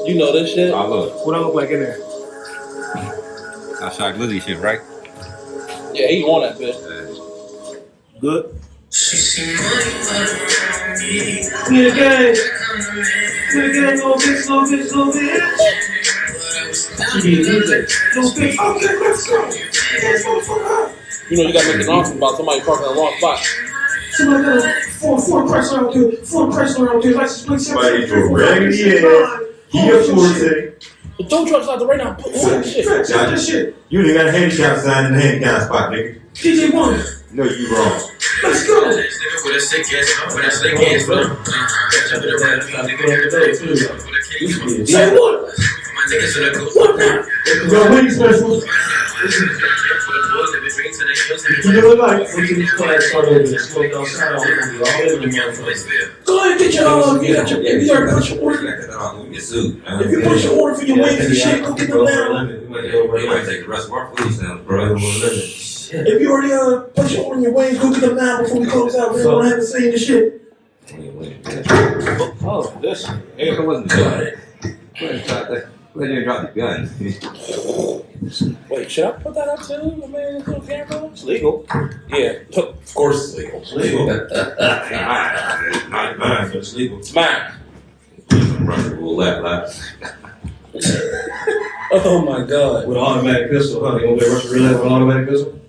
You know this shit? I love it. What I look like in there? I shot Lizzie shit, right? Yeah, he on that bitch. Good. Little gang, little bitch. Little bitch. Okay, let's go. You know you gotta make an announcement about somebody parking in the wrong spot. Somebody got a Ford Chrysler out there. License plate 7. Somebody threw a rag in the ass. He up for it. The tow truck's out there right now. Put that shit. Check that shit. You ain't got a handicap sign in the handicap spot, nigga. DJ One. No, you wrong. Let's go. Say what? What now? Yo, wedding special. You know what, like, we can just class start over and smoke outside all over the motherfuckers. Go ahead and get your, if you already put your order. If you put your order for your wings and shit, go get them now. We might take the rest of our food now, bro. If you already put your order in your wings, go get them now before we close out. We don't have to say the shit. Oh, this. It wasn't good. Why didn't you drop the gun? Wait, should I put that up too? I mean, little camera? It's legal. Yeah, of course it's legal. It's legal. Not mine, but it's legal. It's mine. Russian roulette, Oh my god. With an automatic pistol, huh? You want to play Russian roulette with an automatic pistol?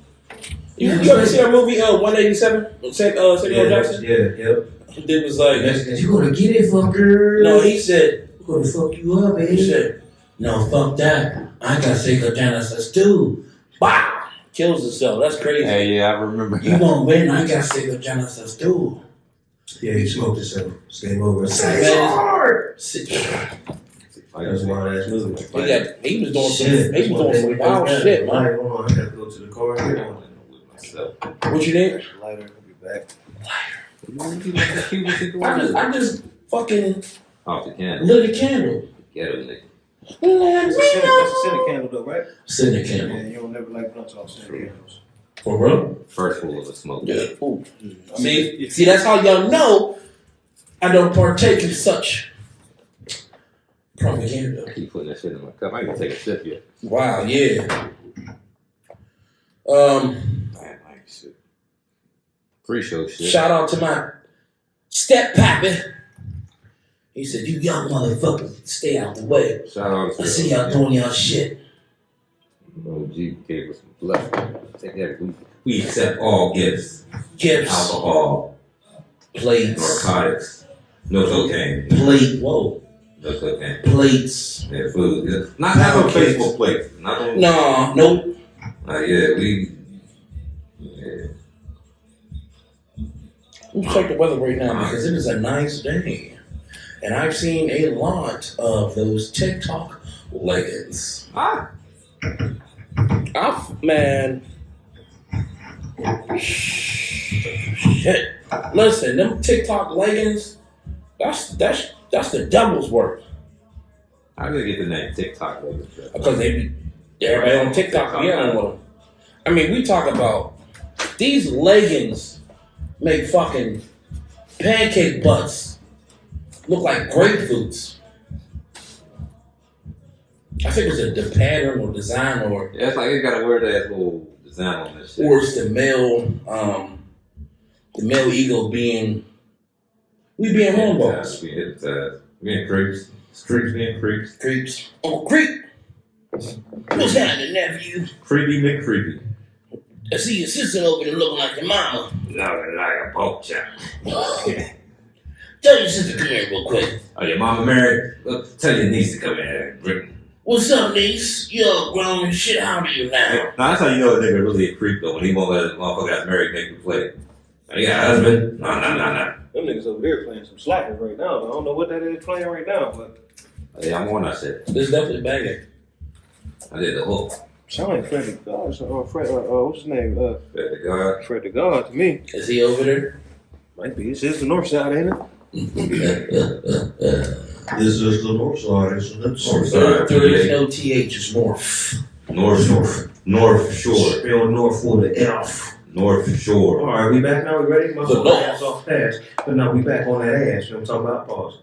You ever see that movie 187? Samuel Jackson? Yeah. It was like, You gonna get it, fucker? no, he said, We're gonna fuck you up, baby. he said, no, fuck that. I got sick of Genesis too. Wow. Kills himself. That's crazy. Hey, yeah, I remember You that. won't win. I got sick of Genesis too. Yeah, he smoked himself. It's game over. It's Man. hard. He That's a wild ass movie. was doing some wild shit, man. Hold on, I gotta go to the car here. What you need? Lighter, I'll be back. I just fucking Off the candle. lit a candle. Get him, nigga. That's a center candle though, right? Send a Yeah, candle. you don't never like blunts off center candles. For real? First rule of the smoke. Yeah. Ooh. See, that's how y'all know I don't partake in such propaganda. I keep putting that shit in my cup. I ain't gonna take a sip yet. Wow, yeah. Man, like shit. Pre-show shit. Shout out to my step pappy. He said, "You young motherfuckers, stay out the way. Shout out to I see y'all doing y'all shit." OG gave us some bluff. Take that. We accept all gifts. Gifts, Alcohol, plates, narcotics, no cocaine, whoa, no cocaine. plates. Yeah, food. Yeah. Not having Facebook plates. Not on. No, nope. Yeah, we. Yeah. Let's check the weather right now because it is a nice day. And I've seen a lot of those TikTok leggings. Man. Shit. Listen, them TikTok leggings, that's the devil's work. How did they get the name TikTok? Because everybody on TikTok be on with them. I mean, we talk about these leggings make fucking pancake butts look like grapefruits. I think it's the pattern or design or Yeah, it's like they gotta wear that little design on this shit. or it's the male ego being hornballs. We hit being creeps. Streets being creeps. Creeps. Oh, creep. What's happening, nephew? Creepy McCreepy. I see your sister over there looking like your mama. Looking like a pork chop. Tell your sister come here real quick. Oh, your mama married? Well, tell your niece to come here. What's up, niece? You all grown and shit. How old are you now? Now, that's how you know a nigga really a creep, though, when he won't let his motherfucker that's married make him play. You got a husband? No. Them niggas over there playing some slackers right now. I don't know what that is playing right now, but Yeah, I'm on that shit. This definitely banging. I did the hook. sound like Fred the God or Fred. What's his name? Fred the God. Fred the God to me. Is he over there? Might be. It's the north side, ain't it? This is the north side, isn't it? There is no TH, it's north. North Shore. Spell north for the F. North Shore. All right, we back now. We ready? My The whole north. ass off pass. But now we back on that ass. You know what I'm talking about? Pause.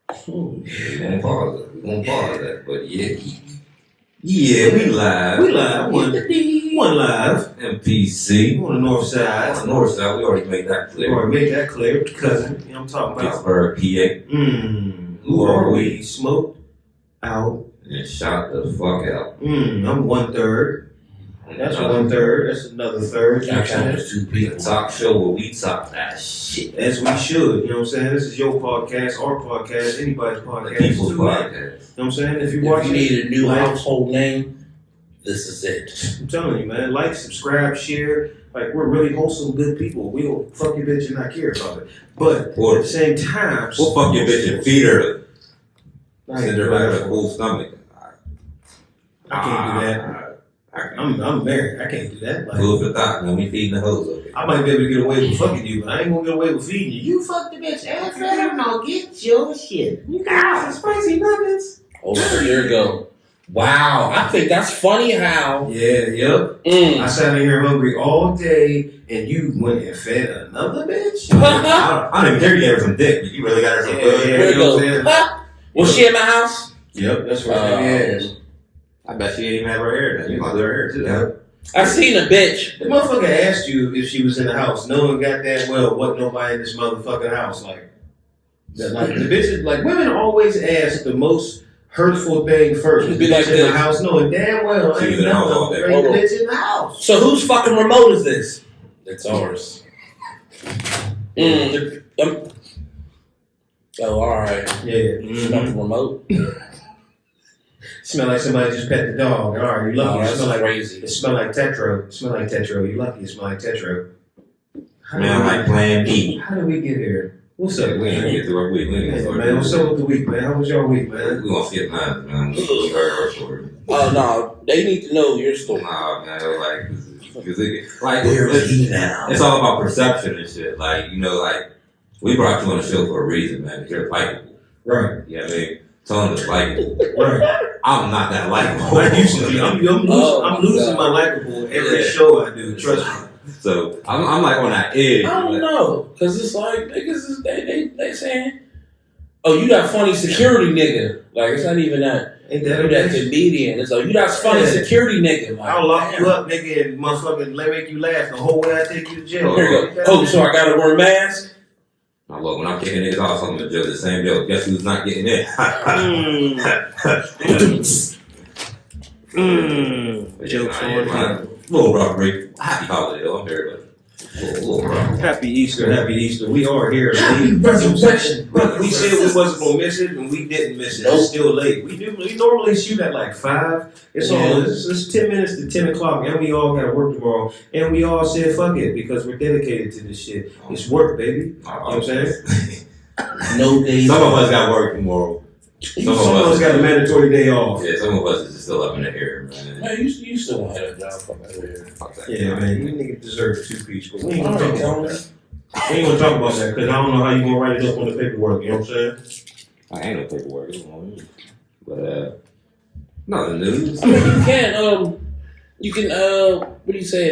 We gonna pause that. But yeah, we live. We live. One live. MPC. On the north On side. the north side, we already made that We clear. already made that clear. Cousin. You know what I'm talking about? Pittsburgh, PA. Who are we? Smoked out. And shot the fuck out. I'm 1/3. That's 1/3. That's another third. You know what I'm saying? There's two The people. talk show where we talk that shit. As we should. You know what I'm saying? This is your podcast, our podcast, anybody's The podcast. people's Tune in. podcast. You know what I'm saying? If you If watch you need a new like, household name, this is it. I'm telling you, man. Like, subscribe, share. Like, we're really wholesome, good people. We don't fuck your bitch and not care about it. But at Or the same time, we'll fuck your bitch and feed her. I Send her back a full stomach. can't do that. I'm married. I can't do that. Like, Food for thought when we feeding the hoes over here. I might be able to get away with fucking you, but I ain't gonna get away with feeding you. You fuck the bitch and fed her, no, get your shit. You got some spicy nuggets. Oh, there you go. Wow, I think that's funny how. Yeah, yep. I sat in here hungry all day, and you went and fed another bitch? I don't even care you gave her some dick, but you really got her some Yeah, good. Here you know what I'm you saying? go. Was she in my house? Yep, that's right. Yeah. I bet she ain't even have her hair done. You gonna do her hair too. Yep. I seen a bitch. The motherfucker asked you if she was in the house, knowing goddamn well wasn't nobody in this motherfucking house. Like the bitches, like women always ask the most hurtful thing first. It'd be like in this. the house, knowing damn well She was ain't in the house all nothing day. bring the bitch in the house. So whose fucking remote is this? It's ours. Oh, all right. Yeah. It's not the remote. Smell like somebody just pet the dog. All right, you lucky. Oh, It that's smell like crazy. it smell like Tetro. It smell like Tetro. You lucky. It smell like Tetro. How Man, I'm like Plan B. How did we get here? What's up, We ain't man? get through our week. We ain't get through our Man, what's week. up with the week, man? How was your week, man? We gonna skip mine, man. We heard our story. Oh no, they need to know your story. Nah, man, like, cause it, like, Where is it's, he now? it's all about perception and shit. Like, you know, like, we brought you on the show for a reason, man. You're likable. Right, You know what I mean? Tell them it's likable. right. I'm not that likable. I used to be. I'm losing God. my likable every Yeah. show I do. Trust me. So I'm like on that edge. I don't know, cause it's like niggas is they saying, oh, you that funny security nigga. Like it's not even that. Ain't You that that a bitch? comedian. It's like you that funny Yeah. security nigga. Like, I'll lock damn. you up, nigga, and motherfucking make you laugh the whole way I take you to jail. Here you go. Oh, so I gotta wear a mask. Now, look, when I'm kicking niggas off, I'm gonna joke the same joke. Guess who's not getting in? Jokes Nah, on yeah, him. Little rough break. Happy holiday, though. I'm very good. Little rough. Happy Easter, happy Easter. We are here. Happy late. resurrection. We said we wasn't gonna miss it, and we didn't miss it. Nope. It's still late. We normally shoot at like 5. It's all it's 10 minutes to 10 o'clock, and we all gotta work tomorrow. And we all said fuck it because we're dedicated to this shit. It's work, baby. You know what I'm saying? No days. Some of us got work tomorrow. Some of us got a mandatory day off. Yeah, some of us is just still up in the air, man. Man, you still want to have a job from over here. Fuck that. Yeah, man, you niggas deserve 2-piece, but we ain't All gonna right, talk about Tony. that. We ain't gonna talk about that because I don't know how you gonna write it up on the paperwork. You know what I'm saying? I ain't no paperwork. But, nothing news. I mean, you can, what do you say?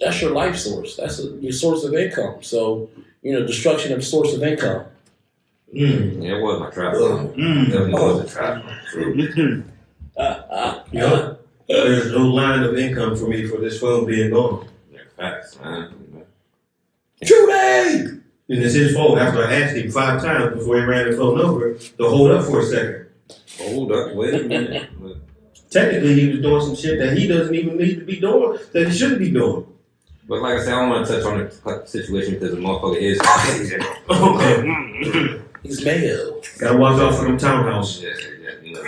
That's your life source. That's your source of income. So, destruction of source of income. Yeah, it was my trap. Definitely was a trap. True. Yeah. There's no line of income for me for this phone being gone. Yeah, facts, man. True day! And it's his fault after I asked him 5 times before he ran the phone over to hold up for a second. Hold up, wait a minute. Technically, he was doing some shit that he doesn't even need to be doing, that he shouldn't be doing. But like I said, I don't want to touch on the situation because the motherfucker is. Okay. He's male. Gotta watch out for them townhouse. Yeah, you know.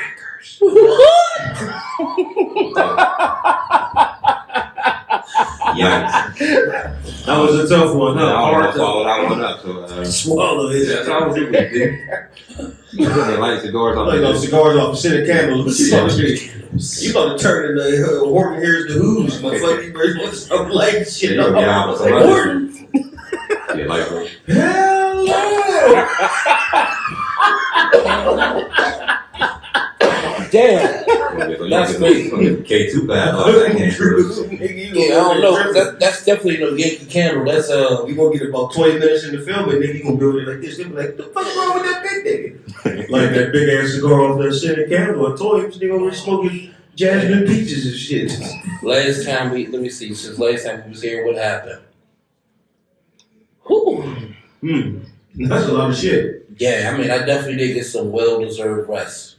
Yikes. That was a tough one, huh? I Hard almost to followed that one up, so. swallow it. Yeah, so I was doing it, dude. You put the lights, the doors on. Like those cigars off the center candles. You about to turn into Horton Hears the Who's, motherfucker. You better put some light shit Yeah, up. yeah, but somebody- Yeah, like, bro. Hello! Damn. So you That's crazy. K2 bad luck. I can't do Yeah, I don't know. That's definitely no Yankee Candle. That's You gonna get about 20 minutes in the film, and nigga, you gonna build it like this. They be like, the fuck's wrong with that big nigga? Like that big ass cigar off that scented candle or toy. They over smoking jasmine peaches and shit. last time let me see. Since last time we was here, what happened? Whew. That's a lot of shit. Yeah, I mean, I definitely did get some well-deserved rest.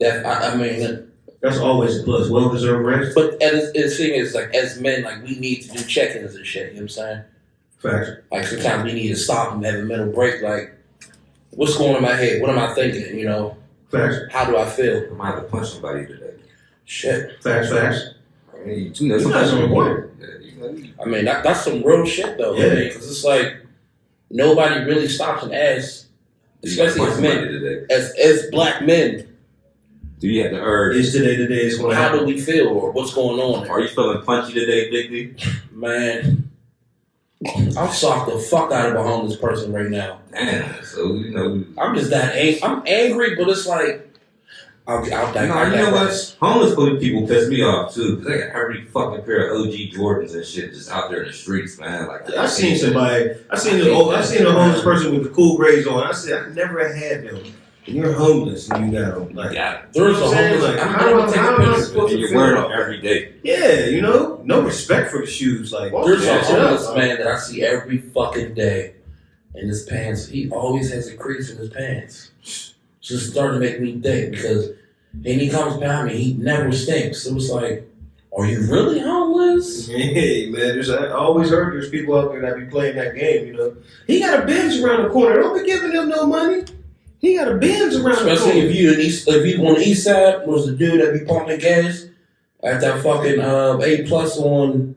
I mean, That's always a plus. Well deserved rest. but the thing is, like, as men, like, we need to do check-ins and shit. You know what I'm saying? Facts. Like, sometimes we need to stop and have a mental break. Like, what's going on in my head? What am I thinking? You know, Facts. how do I feel? I might have to punch somebody today. Shit. Facts. I mean, you know, You got some important. I mean, that's some real shit, though. Yeah. Because it's like nobody really stops and asks, especially as men, today. as black men. Do you have the urge? Is today the day it's gonna How do happen? we feel, or what's going on? Are you feeling punchy today, Big D? Man, I'll sock the fuck out of a homeless person right now. Damn. So you know. I'm just that I'm angry, but it's like I'll You know what? Homeless people piss me off too, because they got every fucking pair of OG Jordans and shit just out there in the streets, man. Like I seen somebody. I seen a homeless person with the cool grades on. I said I never had them. And you're homeless and you got them. Like, Yeah, There's a You know what I'm saying? homeless. Like, I'm how gonna take am a I picture. supposed and to you're feel wearing about them every day. yeah, you know, no respect for the shoes. Like, why don't There's you a switch it up? homeless man that I see every fucking day, and his pants. He always has a crease in his pants. It's just starting to make me think because, and he comes behind me, he never stinks. It was like, are you really homeless? Hey man, I always heard there's people out there that be playing that game. You know, he got a Benz around the corner. Don't be giving him no money. He got a Benz around the Especially corner. if you on the east side was the dude that be pumping gas at that fucking A+ on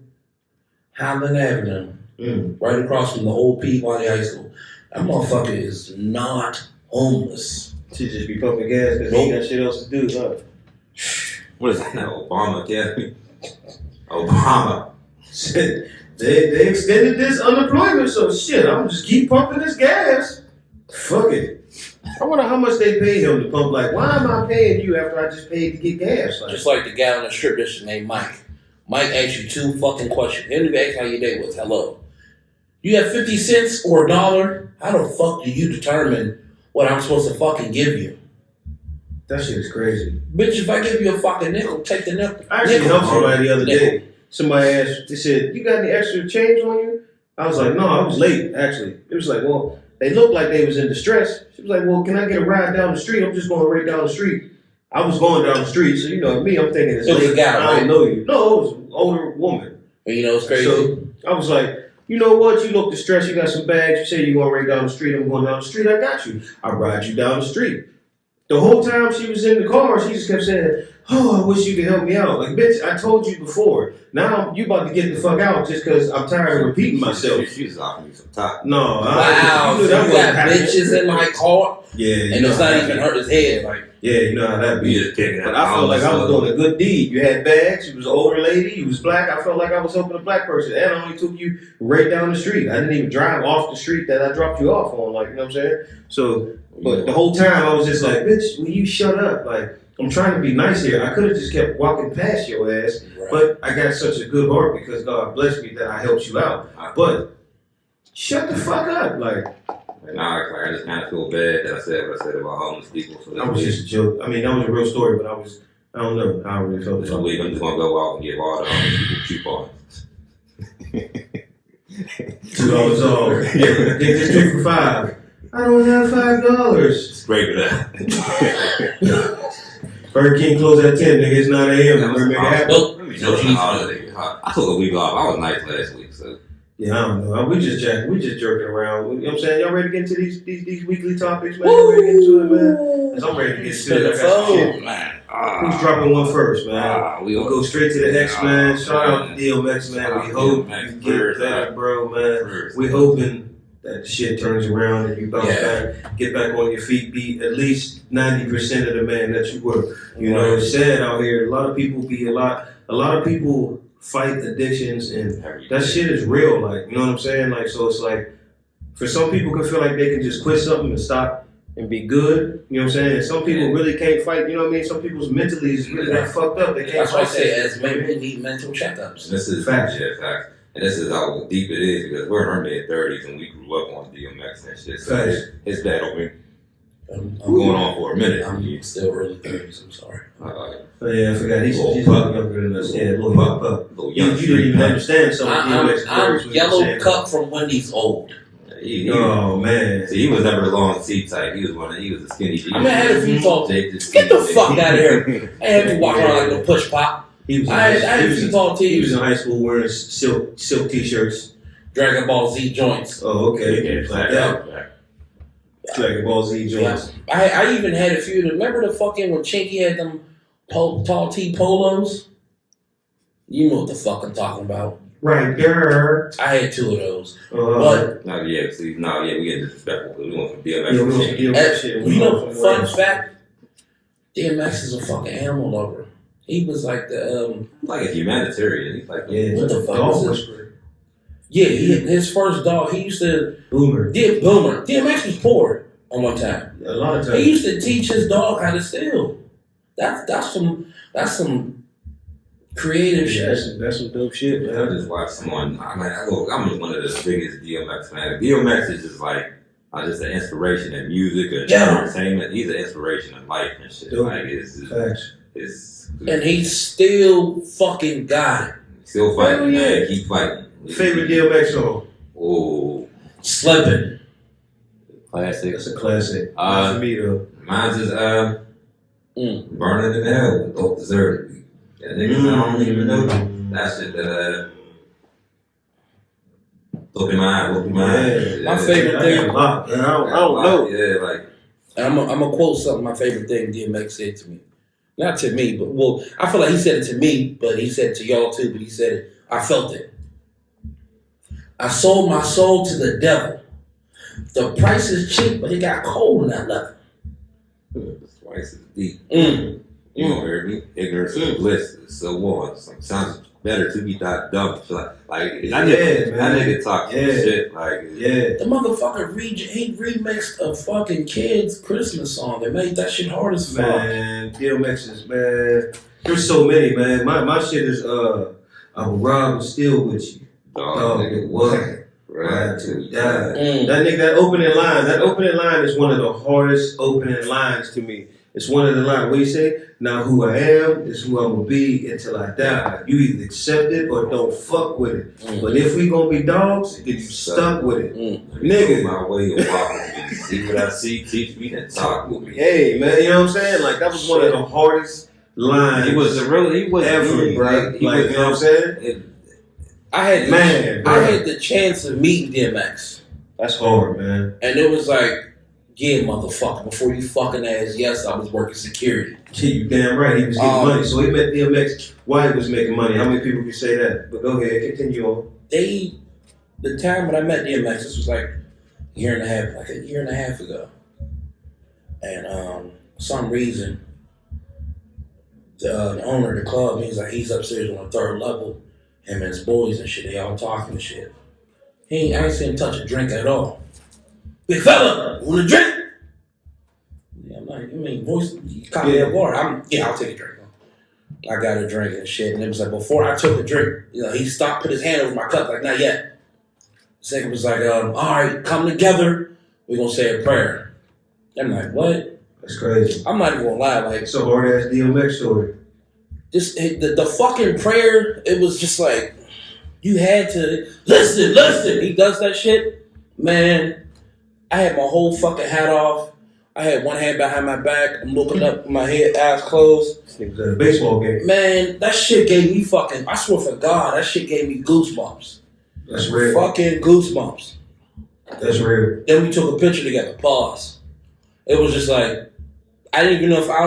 Highland Avenue, right across from the old Peabody High School. That motherfucker is not homeless. She just be pumping gas because he ain't got shit else to do, huh? What is that now? Obama Academy? Obama. Shit, they extended this unemployment, so shit, I'm just keep pumping this gas. Fuck it. I wonder how much they paid him to pump. Like, why am I paying you after I just paid to get gas? Like, Just like the guy on the strip district named Mike. Mike asked you two fucking questions. He didn't even ask how your day was. Hello. You have 50 cents or $1? How the fuck do you determine what I'm supposed to fucking give you? that shit is crazy. Bitch, if I give you a fucking nickel, take the nickel. I actually helped somebody the other Nickel. day. Somebody asked, they said, "You got any extra change on you?" I was like, "No, I was late, actually." It was like, "Well, they looked like they was in distress." She was like, "Well, can I get a ride down the street? I'm just going right down the street." I was going down the street, so you know me, I'm thinking it's It was late. a guy, I right? don't know you. No, it was an older woman. And you know, it's crazy. So I was like, "You know what? You look distressed. You got some bags. You say you're going right down the street. I'm going down the street. I got you. I ride you down the street." The whole time she was in the car, she just kept saying, "Oh, I wish you could help me out." Like, bitch, I told you before. Now you about to get the fuck out just because I'm tired of repeating myself. She's offering me some top. No, Wow, you so knew you that got wasn't happening. bitches in my car, Yeah, you and know it's how not that even be. hurt his head. Like, Yeah, you know how that be. You just kicking But I felt like I was doing a good deed. You had bags, you was an older lady, you was black. I felt like I was helping a black person. And I only took you right down the street. I didn't even drive off the street that I dropped you off on, like, you know what I'm saying? So, but the whole time I was just like, bitch, will you shut up? Like, I'm trying to be nice here. I could have just kept walking past your ass, right. but I got such a good heart because God blessed me that I helped you out. But shut the fuck up. Like, Nah, I just kind of feel bad that I said what I said about homeless people. So that was just a joke. I mean, that was a real story, but I don't know how I really felt this about it. week I'm just gonna go out and give all the homeless people $2 off. Get this 2 for $5. I don't have $5. Scrape it up. Burger King closed at 10, nigga. It's 9 a.m. We're making it happen. Well, Let me joke on the holiday. I took a week off. I was nice last week, so Yeah, I don't know. We just jerking around. You know what I'm saying? Y'all ready to get into these weekly topics, man? Y'all ready to get into it, man? 'Cause I'm ready to get to it. I got some shit. man. Who's dropping one first, man? We'll We'll go straight to the X, man. Shout out to DMX, man. Shout We out hope DMX. you get better, bro, man. First. We're hoping that the shit turns around and you bounce Yeah. back, get back on your feet, be at least 90% of the man that you were. You know, it's sad out here. A lot of people fight addictions, and that shit is real. Like, you know what I'm saying? Like, so it's like, for some people can feel like they can just quit something and stop and be good. You know what I'm saying? And some people really can't fight. You know what I mean? Some people's mentally is really that fucked up. They can't That's why I fight say that as shit. men, we need mental checkups. This is Facts. facts. And this is how deep it is because we're in our mid-30s and we grew up on DMX and shit. So Facts. it's bad on me. I'm Going on for a minute. I'm still early 30s. I'm sorry. Oh, yeah, I forgot. He's Little a pup. lot younger than us. Yeah, little pup. Little You young didn't street even punk. understand some of DMX I'm lyrics when you yellow said cup from Wendy's old. Oh man. See, he was never the long C type. He was a skinny G. I mean, I had a few talks. Get Get the fuck out of here. I had to walk around like no push pop. He was. I had a few tall He was tees. in high school wearing silk t-shirts. Dragon Ball Z joints. Oh, okay. Yeah, Like that. Dragon Ball Z joints. I even had a few. Remember the fucking when Chinky had them tall T polos? You know what the fuck I'm talking about. Right there. I had two of those. But But We get disrespectful. We want some DMX yeah, we don't shit. deal with shit. We you know, don't fun fact, DMX is a fucking animal lover. He was like the Like a humanitarian. He's like, Yeah, What the fuck dog is this? whisperer. his first dog. He used to Boomer. Boomer. DMX was poor on one time. A lot of He times. used to teach his dog how to steal. That's some creative Yeah, shit. that's some dope shit, I man. just watched someone. I'm just one of the biggest DMX fans. DMX is just like just an inspiration in music and Yeah. entertainment. He's an inspiration in life and shit. Dope. Like it's Facts. And he still fucking got it. still fighting, Oh, yeah. man. Keep fighting. Favorite DMX song? Oh, Slipping. classic. That's a classic. Not for me though. Mine's is Mm. Burning in Hell with Dope Dessert. That niggas I don't even know. That shit Look in my eye. My favorite thing. I don't know. Yeah, like And I'm gonna quote something. My favorite thing DMX said to me, not to me, but well, I feel like he said it to me, but he said it to y'all too. But he said it. I felt it. I sold my soul to the devil. The price is cheap, but it got cold in that leather. twice as deep. Mm. You don't hear me? Ignorance is bliss. It's so on. Sounds better to be that dumb. Like that nigga talk some shit. Like Yeah. The motherfucker he remixed a fucking kid's Christmas song and made that shit hard as fuck. Man, DMX is, man. There's so many, man. My shit is I will rob and steal with you. dog, nigga, what? Ride till we die. Mm. That nigga, that opening line is one of the hardest opening lines to me. It's one of the lines where you say, now who I am is who I'm gonna be until I die. You either accept it or don't fuck with it. Mm. But if we gonna be dogs, then you stuck with it. Mm. Nigga. My way of walking. See what I see, teach me, then talk with me. Hey, man, you know what I'm saying? Like, that was one of the hardest lines He was ever, ever, bro. he Like, you know what I'm saying? I had Man, I bro. had the chance of meeting DMX, That's hard, man. and it was like, yeah, motherfucker, before you fucking ass, yes, I was working security. Yeah, you damn right. He was getting money. So he met DMX while he was making money. How many people can say that? But go ahead, continue on. The time when I met DMX, this was like a year and a half ago. And for some reason, the owner of the club, he's upstairs on the third level, him and his boys and shit, they all talking and shit. I ain't seen him touch a drink at all. Big fella, want a drink? Yeah, I'm like, voice, you caught me at bar. I'll take a drink. I got a drink and shit, and it was like, before I took a drink, he stopped, put his hand over my cup, like, not yet. Second was like, all right, come together, we're gonna say a prayer. I'm like, what? That's crazy. I'm not even gonna lie, like, It's a hard ass DMX story. just the fucking prayer, it was just like, you had to listen. He does that shit, man. I had my whole fucking hat off. I had one hand behind my back. I'm looking up, my head, eyes closed. It was at a baseball game. Man, that shit gave me fucking, I swear for God, that shit gave me goosebumps. That's real. Fucking goosebumps. That's real. Then we took a picture together. Pause. It was just like, I don't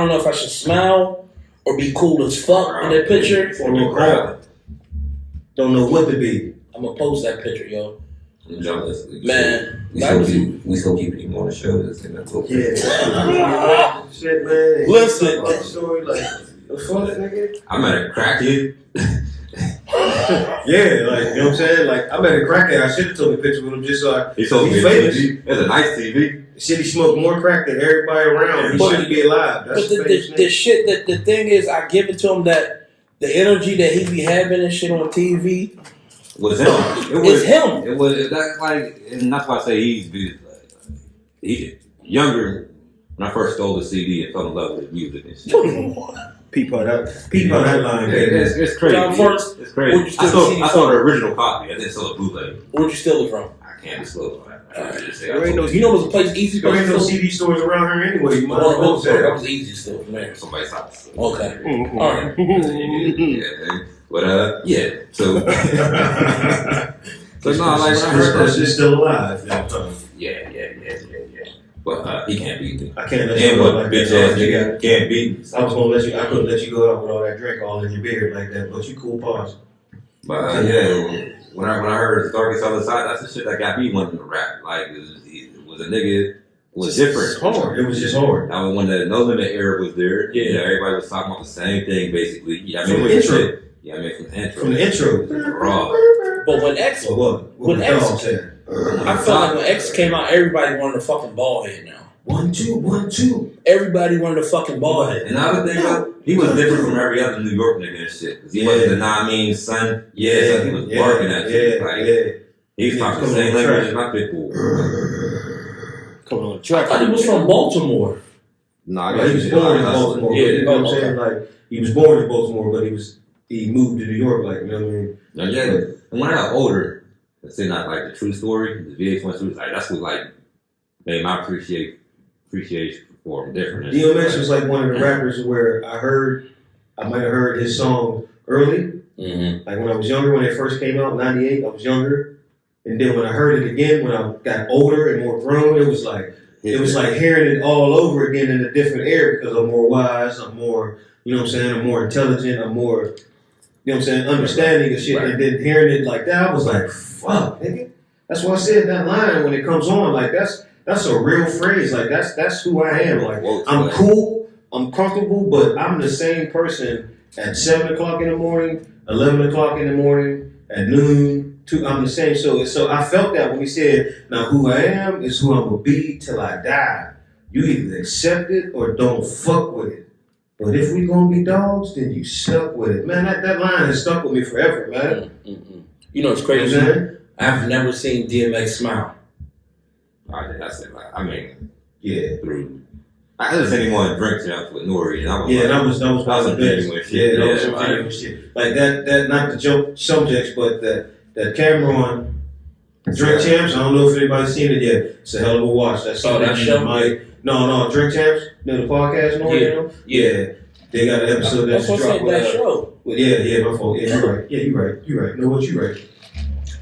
know if I should smile or be cool as fuck in that picture. Or crowd. Don't know what to be. I'm gonna post that picture, yo. I'm jealous. Man, We that was, still keep him on the show. This thing that's okay. Yeah. Shit, man. Listen. That story, like, the fuck, nigga? I'm at a crackhead. Yeah, like, you know what I'm saying? Like, I met a crackhead. I should have took a picture with him just so He told me he's a famous. TV. It's a nice TV. Shit, he smoked more crack than everybody around. He But- shouldn't be alive. That's But the shit that the thing is, I give it to him that the energy that he be having and shit on TV Was him. It is was him. It was that like, and that's why I say he's younger. When I first stole the CD and fell in love with music and shit. Peep on that line, baby. It's crazy. Now, first, It's where'd you crazy. steal the CD I saw the original copy. I didn't sell the bootleg. Where'd you steal it from? I can't disclose that. I just say There ain't no- You know, there's a place easy. There ain't no place to CD stores around here anyway. You might as steal? well That say. was easy still from there. somebody's house. Okay. Mhm. All right. Yeah, man. But yeah. So no, like when I This heard that person's shit. still alive. Yeah. But he can't beat me. I can't let you And go what like bitch that. ass nigga can't beat me. I was gonna let you. I couldn't let you go out with all that drink all in your beard like that. But you cool, pause. But yeah, when I heard Darkest Other Side, that's the shit that got me wanting to rap. Like it was a nigga was different. It's hard. It was just hard. I was when the No Limit era was there. Yeah. You know, everybody was talking about the same thing basically. Yeah, I From mean, the with intro. shit. Yeah, I mean from the intro. From the intro. Raw. But when X, So what? What When the X- dog said? I felt like when X came out, everybody wanted a fucking ball head now. 1, 2, 1, 2. Everybody wanted a fucking ball head. And the other thing though, he was different from every other New York nigga and shit. 'Cause he wasn't the nah mean son. Yeah, he was barking at you. yeah, Like, yeah. he was talking the same language as my pit bull. Coming on the I track. thought he was from Baltimore. Nah, Like, he was born in Baltimore. Yeah, you know what I'm okay. saying? Like he was born in Baltimore, but he moved to New York. Like, you know what I mean? Yeah, and when I got older, let's say not like the true story, the VH1 story, like that's what like made my appreciation for him different. DMX was like one of the rappers where I might have heard his song early. Mm-hmm. Like when I was younger, when it first came out, '98, I was younger. And then when I heard it again, when I got older and more grown, it was like hearing it all over again in a different era because I'm more wise, I'm more, you know what I'm saying, I'm more intelligent, I'm more, you know what I'm saying, understanding of shit. Right. And then hearing it like that, I was like, fuck, nigga. That's why I said that line when it comes on, like that's a real phrase. Like that's who I am. Like I'm cool, I'm comfortable, but I'm the same person at 7 o'clock in the morning, 11 o'clock in the morning, at noon. I'm the same. So I felt that when he said, now who I am is who I'm going to be till I die. You either accept it or don't fuck with it. But if we going to be dogs, then you stuck with it. Man, that line has stuck with me forever, man. Mm-hmm. You know, it's You know crazy. what I'm saying? I've never seen DMX smile. That's it. Like, I mean, Yeah. through. I just seen him on Drink Champs with Nori, and I was Yeah, like, that was one of the some best. genuine shit. Yeah, that was some like- genuine shit. Like that not the joke subjects, but that Cameron Drink Champs. I don't know if anybody's seen it yet. It's a hell of a watch. That's Oh, that show? No, Drink Champs. You know the podcast, no, Yeah. you know? Yeah. They got an episode That's that's what I dropped said, that with, show. yeah, my fault. Yeah, you're right. Yeah, you're right. Know what you right.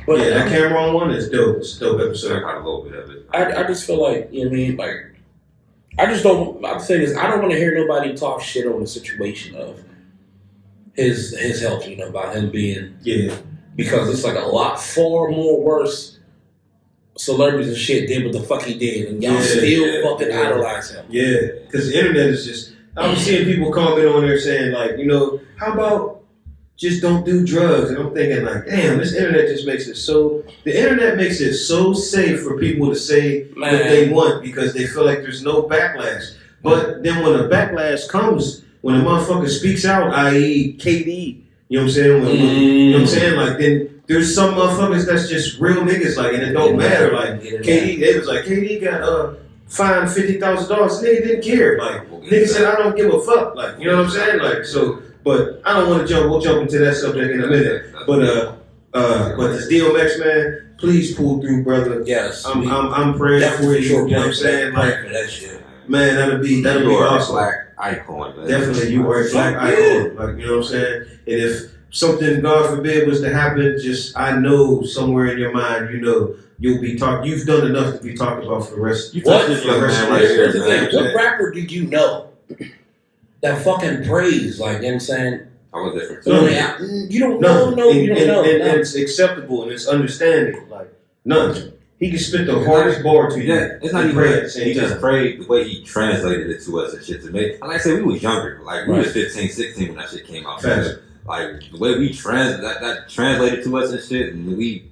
But Yeah, that Cameron one is dope. It's a dope So I episode. got a little bit of it. I just feel like, you know what I mean? Like, I just don't, I'm saying this, I don't want to hear nobody talk shit on the situation of his health, you know, about him being, Yeah. because it's like a lot far more worse celebrities and shit did what the fuck he did, and y'all Yeah, still fucking yeah. idolize him. Yeah. Because the internet is just, I was seeing people comment on there saying like, you know, how about just don't do drugs? And I'm thinking like, damn, this internet just makes it so, the internet makes it so safe for people to say what they want because they feel like there's no backlash. But then when a backlash comes, when a motherfucker speaks out, i.e. KD, you know what I'm saying? You know what I'm saying? Like then there's some motherfuckers that's just real niggas, like, and it don't matter. Like KD, they was like, KD got fined $50,000. Nigga didn't care. Like nigga said, I don't give a fuck. Like, you know what I'm saying? Like so. But I don't want to jump. We'll jump into that subject in a minute. But this DMX man, please pull through, brother. Yes. I'm praying for you. You know what I'm saying? Like, for that shit. man, that'll be You are a awesome. black icon, man. Definitely, you are a black icon. Like, you know what I'm saying? And if something, God forbid, was to happen, just I know somewhere in your mind, you know, you'll be talked. You've done enough to be talked about for the rest. You What? touched this young man right Here's here, the thing. man. What rapper do you know that fucking praise? Like, you know what I'm saying? I was different. You don't know. You don't know. And it's acceptable and it's understanding. Like, none. He can spit the hardest bar to you. Yeah, it's not and even pray at that. the same He just time. prayed the way he translated it to us and shit to make. Like I said, we was younger. Like we was Right. 15, 16 when that shit came out. Facts. like the way we that translated to us and shit, and we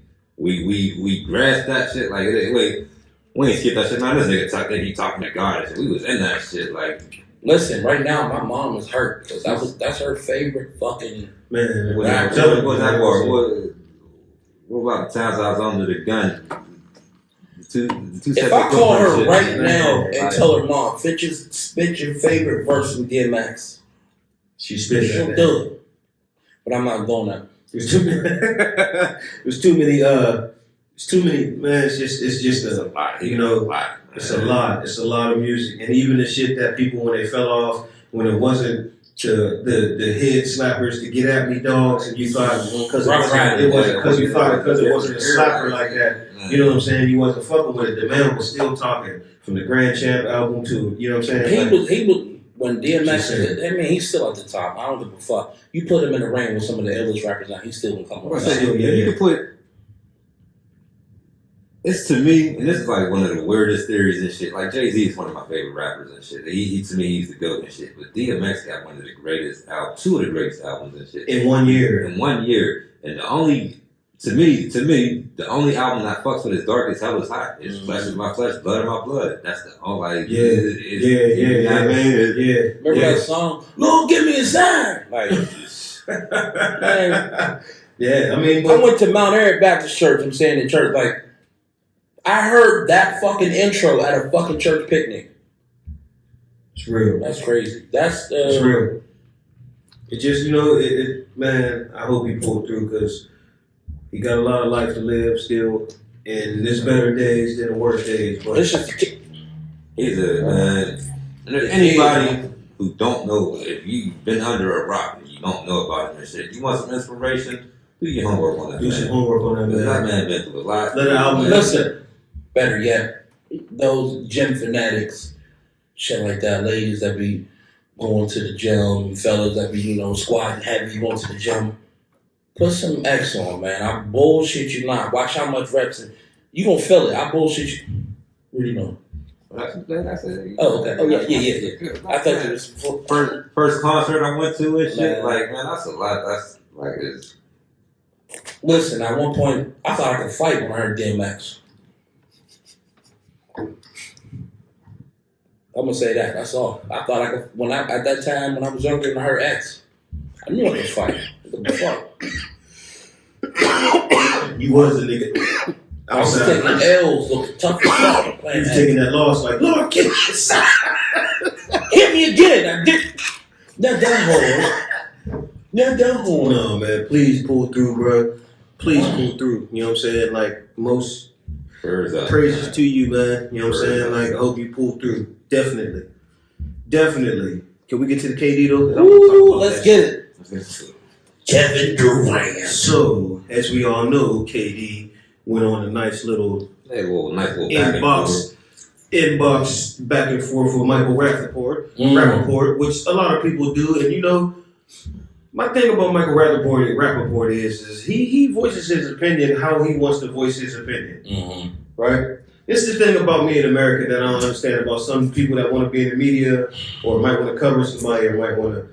grasped that shit. Like, wait, we ain't skip that shit. Man, this nigga talking to God and shit. We was in that shit. Like, listen, right now my mom is hurt because that's her favorite fucking Man, what about the times I was under the gun? The two If I call her shit, right now and like, tell her, Mom, spit your favorite verse from DMX, she spit she'll that. do it. But I'm not going to. There's too many. There's too many. It's too many. Man, it's just a lot. You know, it's a lot. It's a lot of music, and even the shit that people when they fell off, when it wasn't to the head slappers to get at me dogs, and you thought because it wasn't because you thought because it wasn't a slapper like that. You know what I'm saying? You wasn't fucking with it. The man was still talking from the Grand Champ album to you know what I'm saying. He was when DMX. I mean, he's still at the top. I don't give a fuck. You put him in the ring with some of the illest rappers now, he's still gonna come on. You can put. It's to me, and this is like one of the weirdest theories and shit. Like Jay-Z is one of my favorite rappers and shit. He to me, he's the GOAT and shit. But DMX got one of the greatest albums, two of the greatest albums and shit. In 1 year. In 1 year. And the only, to me, the only album that fucks with his dark is Hell is Hot. It's Flesh is my flesh, blood of my blood. That's the only, like, You know what I mean? Remember that song? Lord, give me a sign. Like, man. Yeah, I mean, I went to Mount Airy Baptist Church. I'm saying in church, like, I heard that fucking intro at a fucking church picnic. It's real. That's crazy. It's real. It just, you know, man, I hope he pulled through because he got a lot of life to live still. And there's better days than the worst days. But it's just, he's a, man. Anybody who don't know, if you've been under a rock and you don't know about him and shit, you want some inspiration, do your homework on that do man. some homework on that man. That man been through a lot. Let it out. listen, better yet, those gym fanatics, shit like that, ladies that be going to the gym, fellas that be, you know, squatting heavy, going to the gym, put some X on, man. I bullshit you not. Watch how much reps, and you gonna feel it. I bullshit you. What do you know? That's it. Oh, okay. Oh, yeah. I thought it was first concert I went to and shit. Man. Like, man, that's a lot. That's like it's. Listen, at one point, I thought I could fight when I heard DMX. I'm gonna say that. That's all. I thought I could. At that time when I was younger and I heard X, I knew I could fight. What the fuck? You was a nigga. I was taking L's, looking tough as fuck. You was taking that loss like, Lord, get me inside. Hit me again. I did. Not that hard. Not that hard. No, man, please pull through, bro. Please pull through. You know what I'm saying? Like, most praises to you, man. You know what I'm saying? Like, I hope you pull through. Definitely. Can we get to the KD though? Ooh, let's get it. Kevin Durant. So, as we all know, KD went on a nice little inbox back and forth with Michael Rappaport, which a lot of people do. And you know, my thing about Michael Rappaport is he voices his opinion how he wants to voice his opinion. Mm-hmm. Right? This is the thing about me in America that I don't understand about some people that want to be in the media or might want to cover somebody or might want to.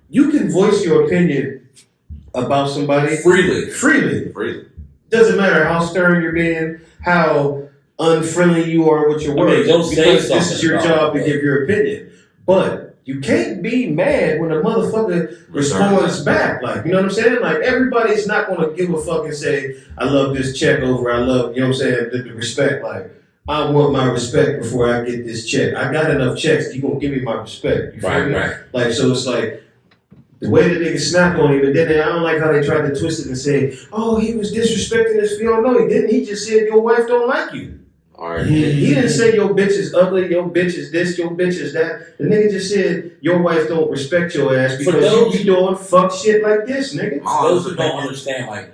You can voice your opinion about somebody freely. Doesn't matter how stern you're being, how unfriendly you are with your words. Because this is your job to give your opinion. But you can't be mad when a motherfucker responds back. Like, you know what I'm saying? Like, everybody's not going to give a fuck and say, I love this check over, I love, you know what I'm saying, the respect. Like, I want my respect before I get this check. I got enough checks, you going to give me my respect. You feel me? Right. Like, so it's like, the way the nigga snapped on him, and then I don't like how they tried to twist it and say, oh, he was disrespecting his fiance. No, he didn't. He just said your wife don't like you. Right. He didn't say your bitch is ugly, your bitch is this, your bitch is that. The nigga just said your wife don't respect your ass because you be doing fuck shit like this, nigga. For those who don't understand, like,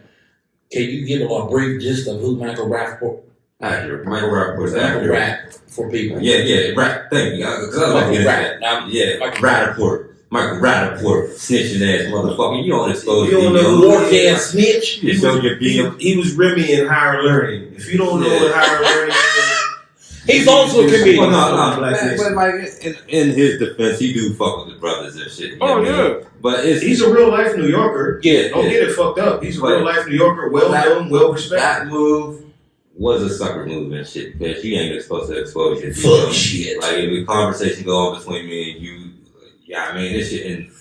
can you give them a brief gist of who Michael Rappaport? Actor. Michael Rappaport's Michael actor. Rap for people. Yeah, rap. Thank you. Michael Rap. Michael Rappaport, snitching ass motherfucker. You don't expose You don't know me. who War can snitch. You showed your BM. He was Remy in Higher Learning. If you don't know what Higher Learning is, He's also a comedian. Well, no, Blackness. but like in his defense, he do fuck with the brothers and shit. You know what I mean? But He's a real life New Yorker. Yeah, Don't get it fucked up. He's a real life New Yorker, well That- known, well respected. that move was a sucker move and shit because you ain't supposed to expose your Fuck shit. Like if a conversation go on between me and you, yeah, I mean this shit and.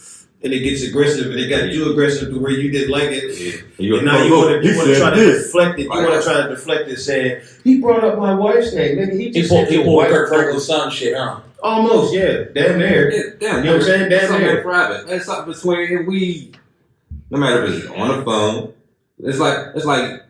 And it gets aggressive, and it got too aggressive to where you didn't like it. And And now you want to try to deflect it. You want to try to deflect it, saying he brought up my wife's name. Nigga, he just said your pulled wife. Kirk Franklin son shit, huh? Almost, yeah, damn near. Yeah, damn, You know what I'm saying? Damn something near. private. It's something between we. No matter if it's on the phone, it's like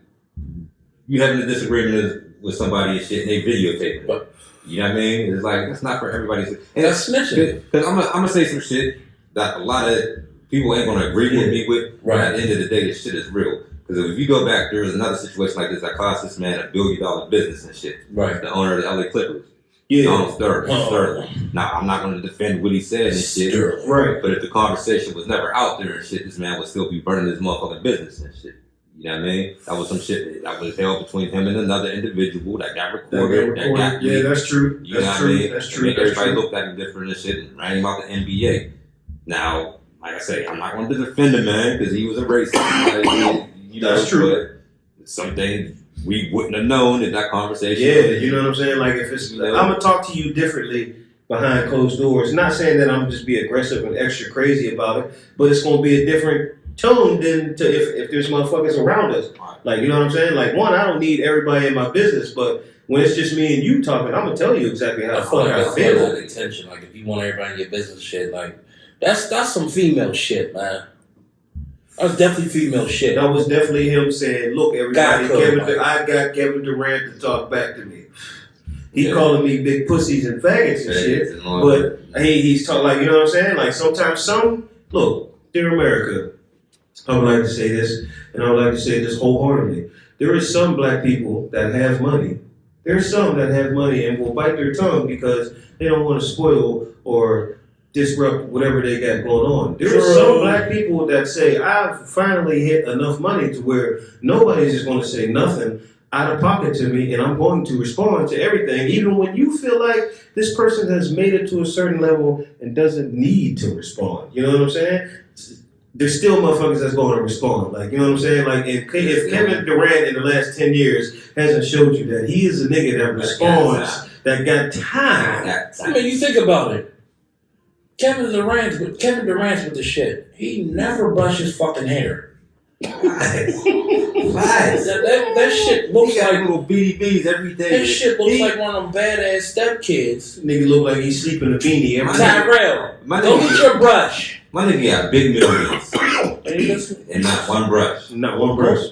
you having a disagreement with somebody and shit, and they videotape it. You know what I mean? It's like that's not for everybody. And That's snitching. Because I'm gonna say some shit that a lot of people ain't gonna agree with me with. But Right. at the end of the day, this shit is real. Because if you go back, there was another situation like this that cost this man $1 billion business and shit. Right. The owner of the LA Clippers, Yeah, Donald Sterling. Oh. Now I'm not gonna defend what he said and shit. Sterling. right. But if the conversation was never out there and shit, this man would still be burning his motherfucking business and shit. You know what I mean? That was some shit that was held between him and another individual that got recorded. That got Yeah, that's true. You know That's what I mean? true. That's And true. make That's everybody true. look at him different and shit and ran him out the NBA. Now, like I say, I'm not going to defend the man because he was a racist. Like, you know, That's true. But something we wouldn't have known in that conversation. Yeah, you know what I'm saying? Like if it's, You know? I'm gonna talk to you differently behind closed doors. Not saying that I'm just be aggressive and extra crazy about it, but it's gonna be a different tone than to if there's motherfuckers around us. Like, you know what I'm saying? Like, one, I don't need everybody in my business, but when it's just me and you talking, I'm gonna tell you exactly how I the feel fuck like I that's feel feel. that intention. Like if you want everybody in your business shit, like that's some female shit, man. That's definitely female shit. That was definitely him saying, "Look, everybody, God, I got Kevin Durant to talk back to me. He Yeah. calling me big pussies and faggots and shit." But he's talking like, you know what I'm saying? Like sometimes look, dear America, I would like to say this, and I would like to say this wholeheartedly. There is some black people that have money. There's some that have money and will bite their tongue because they don't want to spoil or disrupt whatever they got going on. There are some black people that say, I've finally hit enough money to where nobody's just going to say nothing out of pocket to me, and I'm going to respond to everything, even when you feel like this person has made it to a certain level and doesn't need to respond. You know what I'm saying? There's still motherfuckers that's going to respond. Like, you know what I'm saying? Like, if Kevin Durant in the last 10 years hasn't showed you that he is a nigga that responds, that got time. I mean, you think about it. Kevin Durant's with the shit. He never brushed his fucking hair. That shit looks He got like little BDBs every day. that shit looks like one of them badass stepkids. Nigga look like he's sleeping in a beanie every time. Tyrell, My go nigga- get your brush. My nigga got big millions And you listen- and not one brush. Not one brush.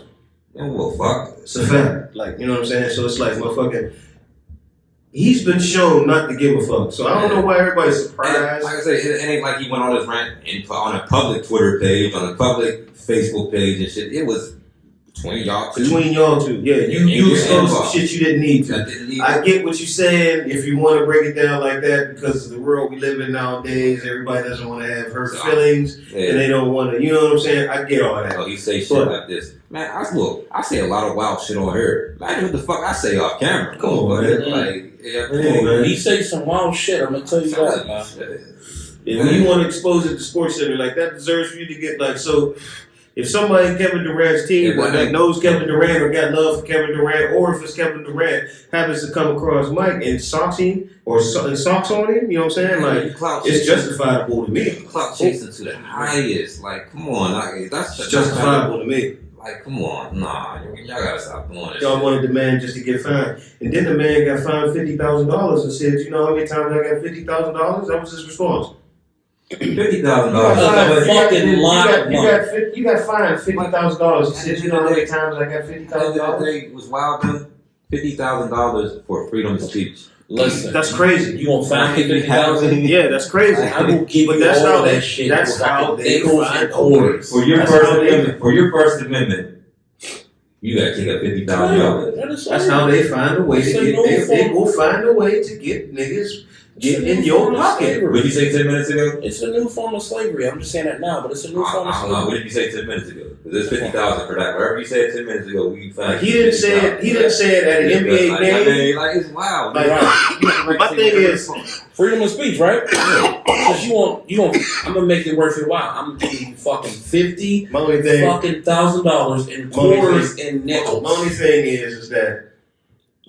Man, well, fuck. It's a fact. Like, you know what I'm saying? So it's like, motherfucking, he's been shown not to give a fuck. So I don't know why everybody's And surprised. like I say, it ain't like he went on his rant on a public Twitter page, on a public Facebook page and shit. It was between y'all two. Between y'all two. Yeah, you And exposed some involved. shit you didn't need to. That didn't need I get what you're saying if you want to break it down like that because of the world we live in nowadays. Everybody doesn't want to have hurt So, feelings and yeah. they don't want to, you know what I'm saying? I get all that. So he say shit But- like this. Man, I say a lot of wild shit on here. Imagine what the fuck I say off camera. Come on, man. Like, yeah, Come on, man. He say some wild shit. I'm gonna tell you that, man. And when you want to expose it to Sports Center, like that deserves for you to get like, so if somebody in Kevin Durant's team Yeah, that knows Kevin Durant or got love for Kevin Durant, or if it's Kevin Durant happens to come across Mike and socks him or socks on him, you know what I'm saying? Like, it's justifiable to me. Clout chasing to the highest. Like, come on, like, that's It's justifiable to me. Like, come on, nah, y'all gotta stop doing this. Y'all wanted the man just to get fined. And then the man got fined $50,000 and said, you know how many times I got $50,000? That was his response. $50,000. You got fined $50,000. He said, you know how many times I got The end of the $50,000? day was wild, man. $50,000 for freedom of speech. Listen, That's crazy. you gonna find me 50,000? Yeah, that's crazy. I will give But you that's all how that they- shit. that's how they find orders. For your That's First how they- Amendment, you gotta take up $50,000. That's how they find a way to Say get. no They form. will find a way to get niggas get in your pocket. What did you say 10 minutes ago? It's a new form of slavery. I'm just saying that now, but it's a new form of I don't know. slavery. What did you say 10 minutes ago? There's 50,000 for that. Whatever you said 10 minutes ago, we found. Like, he didn't say it. He didn't say it at an NBA game. Like it's wild. Like, my thing is, Freedom of speech, right? Because you want, I'm gonna make it worth your while. I'm gonna give you fucking my only thing, $1,000 in quarters and nickels. my only thing is that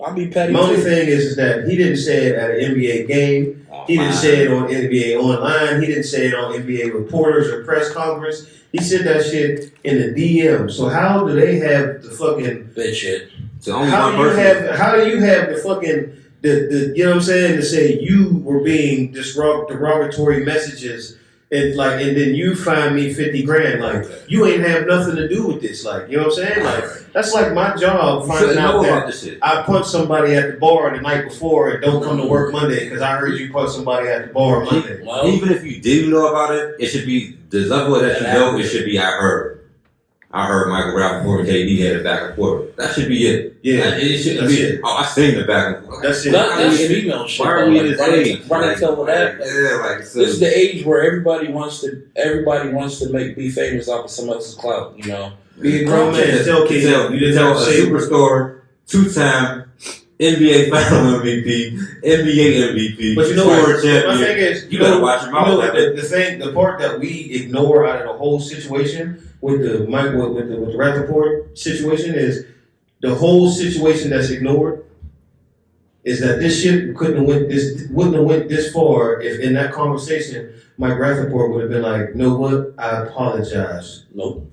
I'll be petty my only too. thing is that he didn't say it at an NBA game. He didn't say it on NBA Online. He didn't say it on NBA Reporters or press conference. He said that shit in the DM. So how do they have the fucking? Bitch shit. So only How one do you person. have? How do you have the fucking? The you know what I'm saying, to say you were being derogatory messages and then you find me 50 grand, like you ain't have nothing to do with this, like, you know what I'm saying, like that's like my job You should finding know out about that this shit. I punched somebody at the bar the night before and don't come to work Monday because I heard you punch somebody at the bar Monday. Well, Even if you do know about it, it should be the level that you know. It should be I heard Michael Rappaport and KD had a back and forth. That should be it. Yeah, Like, it shouldn't that's be. it. Oh, I seen the back and forth. That's it. that's female shit. Why are though. we Like, in this age? running till that. Yeah, like so. This is the age where everybody wants to be famous off of someone else's clout, you know. Be a grown man. Tell You kids. tell You didn't have a to say superstar, 2-time NBA Final MVP, NBA MVP, But you know scorer what? champion. My thing is, You better watch your mouth, man. the part that we ignore out of the whole situation with the Rappaport situation is the whole situation that's ignored is that this shit wouldn't have went this far if in that conversation Mike Rappaport would have been like, "Know what? I apologize. Nope.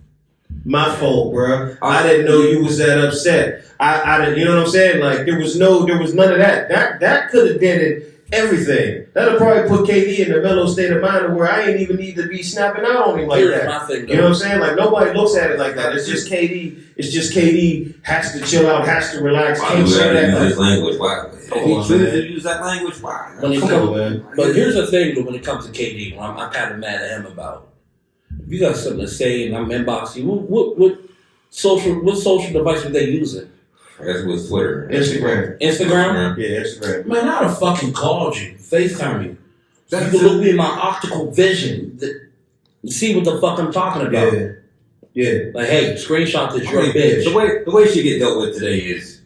My fault, bro. I didn't know you was that upset. I didn't, you know what I'm saying? Like there was none of that. That could have dented everything. That'll probably put KD in the mellow state of mind of where I ain't even need to be snapping out on him like Here's that. my thing, You know what I'm saying? Like nobody looks at it like that. It's just KD. It's just KD has to chill out, has to relax. Why Can't do we say have to that. use Like, this language? Why? Come If he on, chooses man. to use that language, why? When it come comes- on, man. But here's the thing when it comes to KD, what I'm kind of mad at him about. If you got something to say and I'm inboxing you, what social device were they using? I guess it was Twitter. Instagram. Instagram? Yeah, Instagram. Man, I'd have fucking called you, FaceTime you. That's You can look me in my optical vision, see what the fuck I'm talking about. Yeah. Yeah. Like, hey, screenshot this, I you're a mean, bitch. the way she get dealt with today is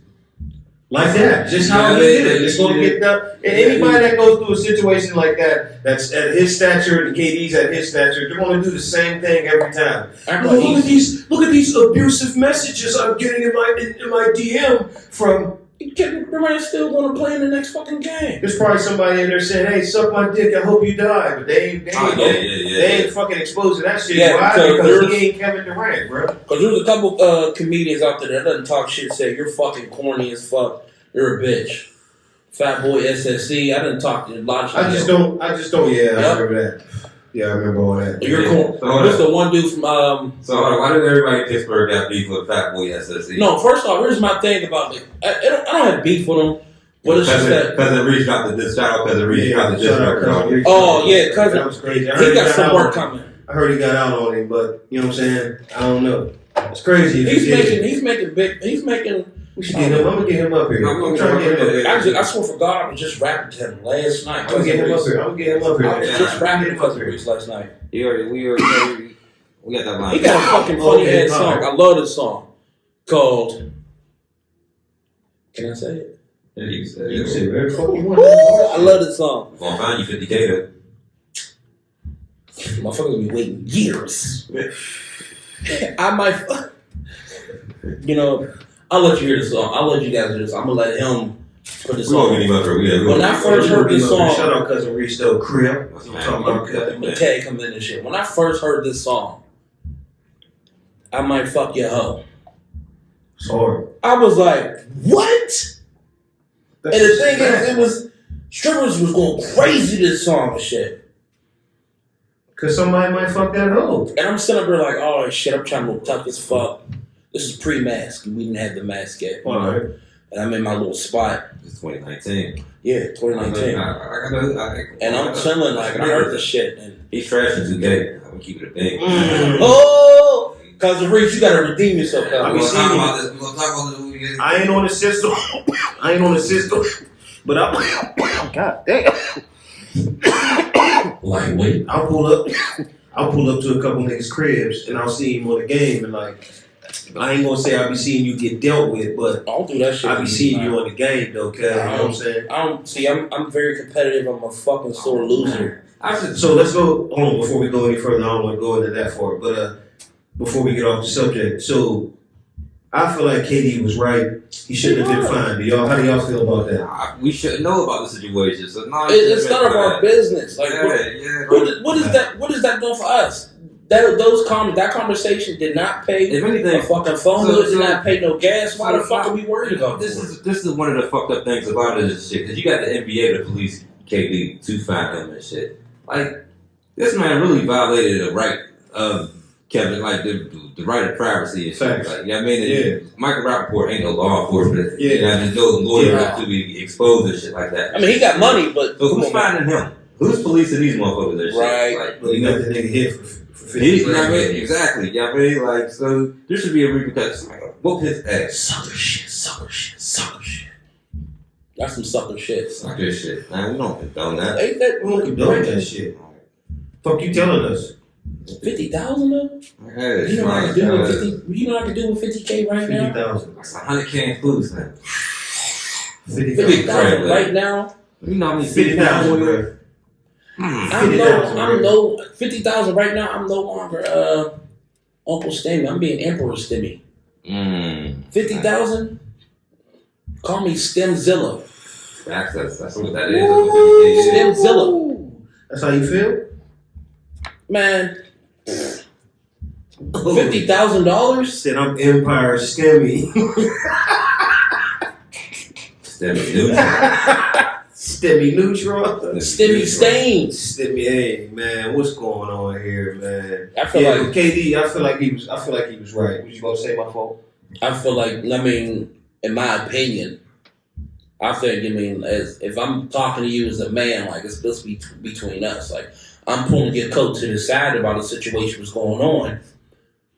Like that, just how he did it. It's going to get done. And anybody that goes through a situation like that, that's at his stature and KD's at his stature, they're going to do the same thing every time. Act No, like look he's- at these abusive messages I'm getting in my DM from. the man's still going to play in the next fucking game. There's probably somebody in there saying, "Hey, suck my dick. I hope you die," but they ain't they ain't fucking exposing that shit. Yeah, Why? because Because he ain't Kevin Durant, bro. Because there's a couple comedians out there that doesn't talk shit, say you're fucking corny as fuck, you're a bitch. Fat Boy SSC, I didn't talk to a lot of shit. I just don't. Yeah, Yep. I remember that. Yeah, I remember all that. You're corny. So, What's the one dude from So why did everybody in Pittsburgh got beef with Fat Boy SSC? No, first off, here's my thing about it. I don't have beef with him, but it's just that. Cousin Reach got the shout out. Cousin Reach got the diss shout out record Cousin on. Reach. Oh, yeah, Cousin. That was crazy. I heard He he got some out work on him. coming. I heard he got out on him, but you know what I'm saying? I don't know. It's crazy. If he did. He's making. We should get him. I'm gonna get him up here. I'm trying to get him up here. I swear for God, I was just rapping to him last night. I'm gonna get him up here. I'm gonna get him up I was here. just rapping to Cousin Reese last night. We got that line. He got a fucking funny Okay, ass song. I love this song called. Can I say it? Yeah, you said You it. said whatever the fuck you Woo! want. I love this song. Gonna find you 50K though. Motherfucker gonna be waiting years. I might, you know, I'll let you hear the song. I'll let you guys hear this. I'm gonna let him put the We won't get song. him up here. When I first heard this song, Shout out Cousin Reese though, Crib. I'm talking about Cousin. McKay come in and shit. When I first heard this song, I might fuck your hoe. It's hard. I was like, what? And the thing is, it was strippers was going crazy to this song and shit. Cause somebody might fuck that hoe. And I'm sitting up there like, oh shit, I'm trying to look tough as fuck. This is pre-mask. We didn't have the mask yet. You know? Alright. And I'm in my little spot. It's 2019. Yeah, 2019. And I'm chilling like, and I heard this shit. And He's trashing 2K. I'm gonna keep it a thing. oh, Cousin Reese, you gotta redeem yourself. We're Cousin gonna Reese. talk about this. We're gonna talk about this. I ain't on the system. But I'm God damn. Lightweight. I'll pull up to a couple niggas' cribs and I'll see him on the game and like, I ain't gonna say I'll be seeing you get dealt with, but I don't do that shit. I'll be seeing you on the game though, cuz, you know what I'm saying? I don't see. I'm very competitive. I'm a fucking sore loser. So let's go on before we go any further. I don't want to go into that far, but before we get off the subject, so I feel like KD was right. He shouldn't have been fined. How do y'all feel about that? We should know about the situation. So no, It's none of our business. Like, yeah. what is that? What is that doing for us? That conversation did not pay If a anything, fucking phone bill. Did not pay no gas. Why the fuck are we worried about this? this? This is one of the fucked up things about this shit. Because you got the NBA to police KD to find him and shit. Like, this man really violated the right of Kevin, like the right of privacy and shit. Like, you know what I mean? Michael Rappaport ain't no law enforcement. You know, there's no lawyer to be exposed and shit like that. I mean, he got money, but so who's finding him? Who's policing these motherfuckers and shit? Right. Like, But he got the nigga hit for 50 you know what I mean? Exactly. You know what I mean? Like, so there should be a repercussion. Like, whoop his ass. Sucker shit. That's some sucker shit. Sucker shit. Man, we don't condone that. Ain't that We don't condone that shit. Fuck you telling us? 50,000 though? Hey, You know what I can do with 50? You know what I can do with 50K right now? 50,000. That's 100K in foods now. 50,000 right now. You know how many 50,000, bro. I'm no 50,000 right now. I'm no longer Uncle Stimmy. I'm being Emperor Stimmy. 50,000. Call me Stemzilla. That's what that is. Stemzilla. That's how you feel? Man. $50,000. Said I'm Empire Stemmy. Stemmy Neutron. Stimmy Stains. Stemmy, hey man, what's going on here, man? I feel like KD. I feel like he was right. Was you gonna say my fault? I feel like, I mean, in my opinion, I think, I mean, as if I'm talking to you as a man, like, it's just between us. Like, I'm pulling your coat to the side about the situation that's going on.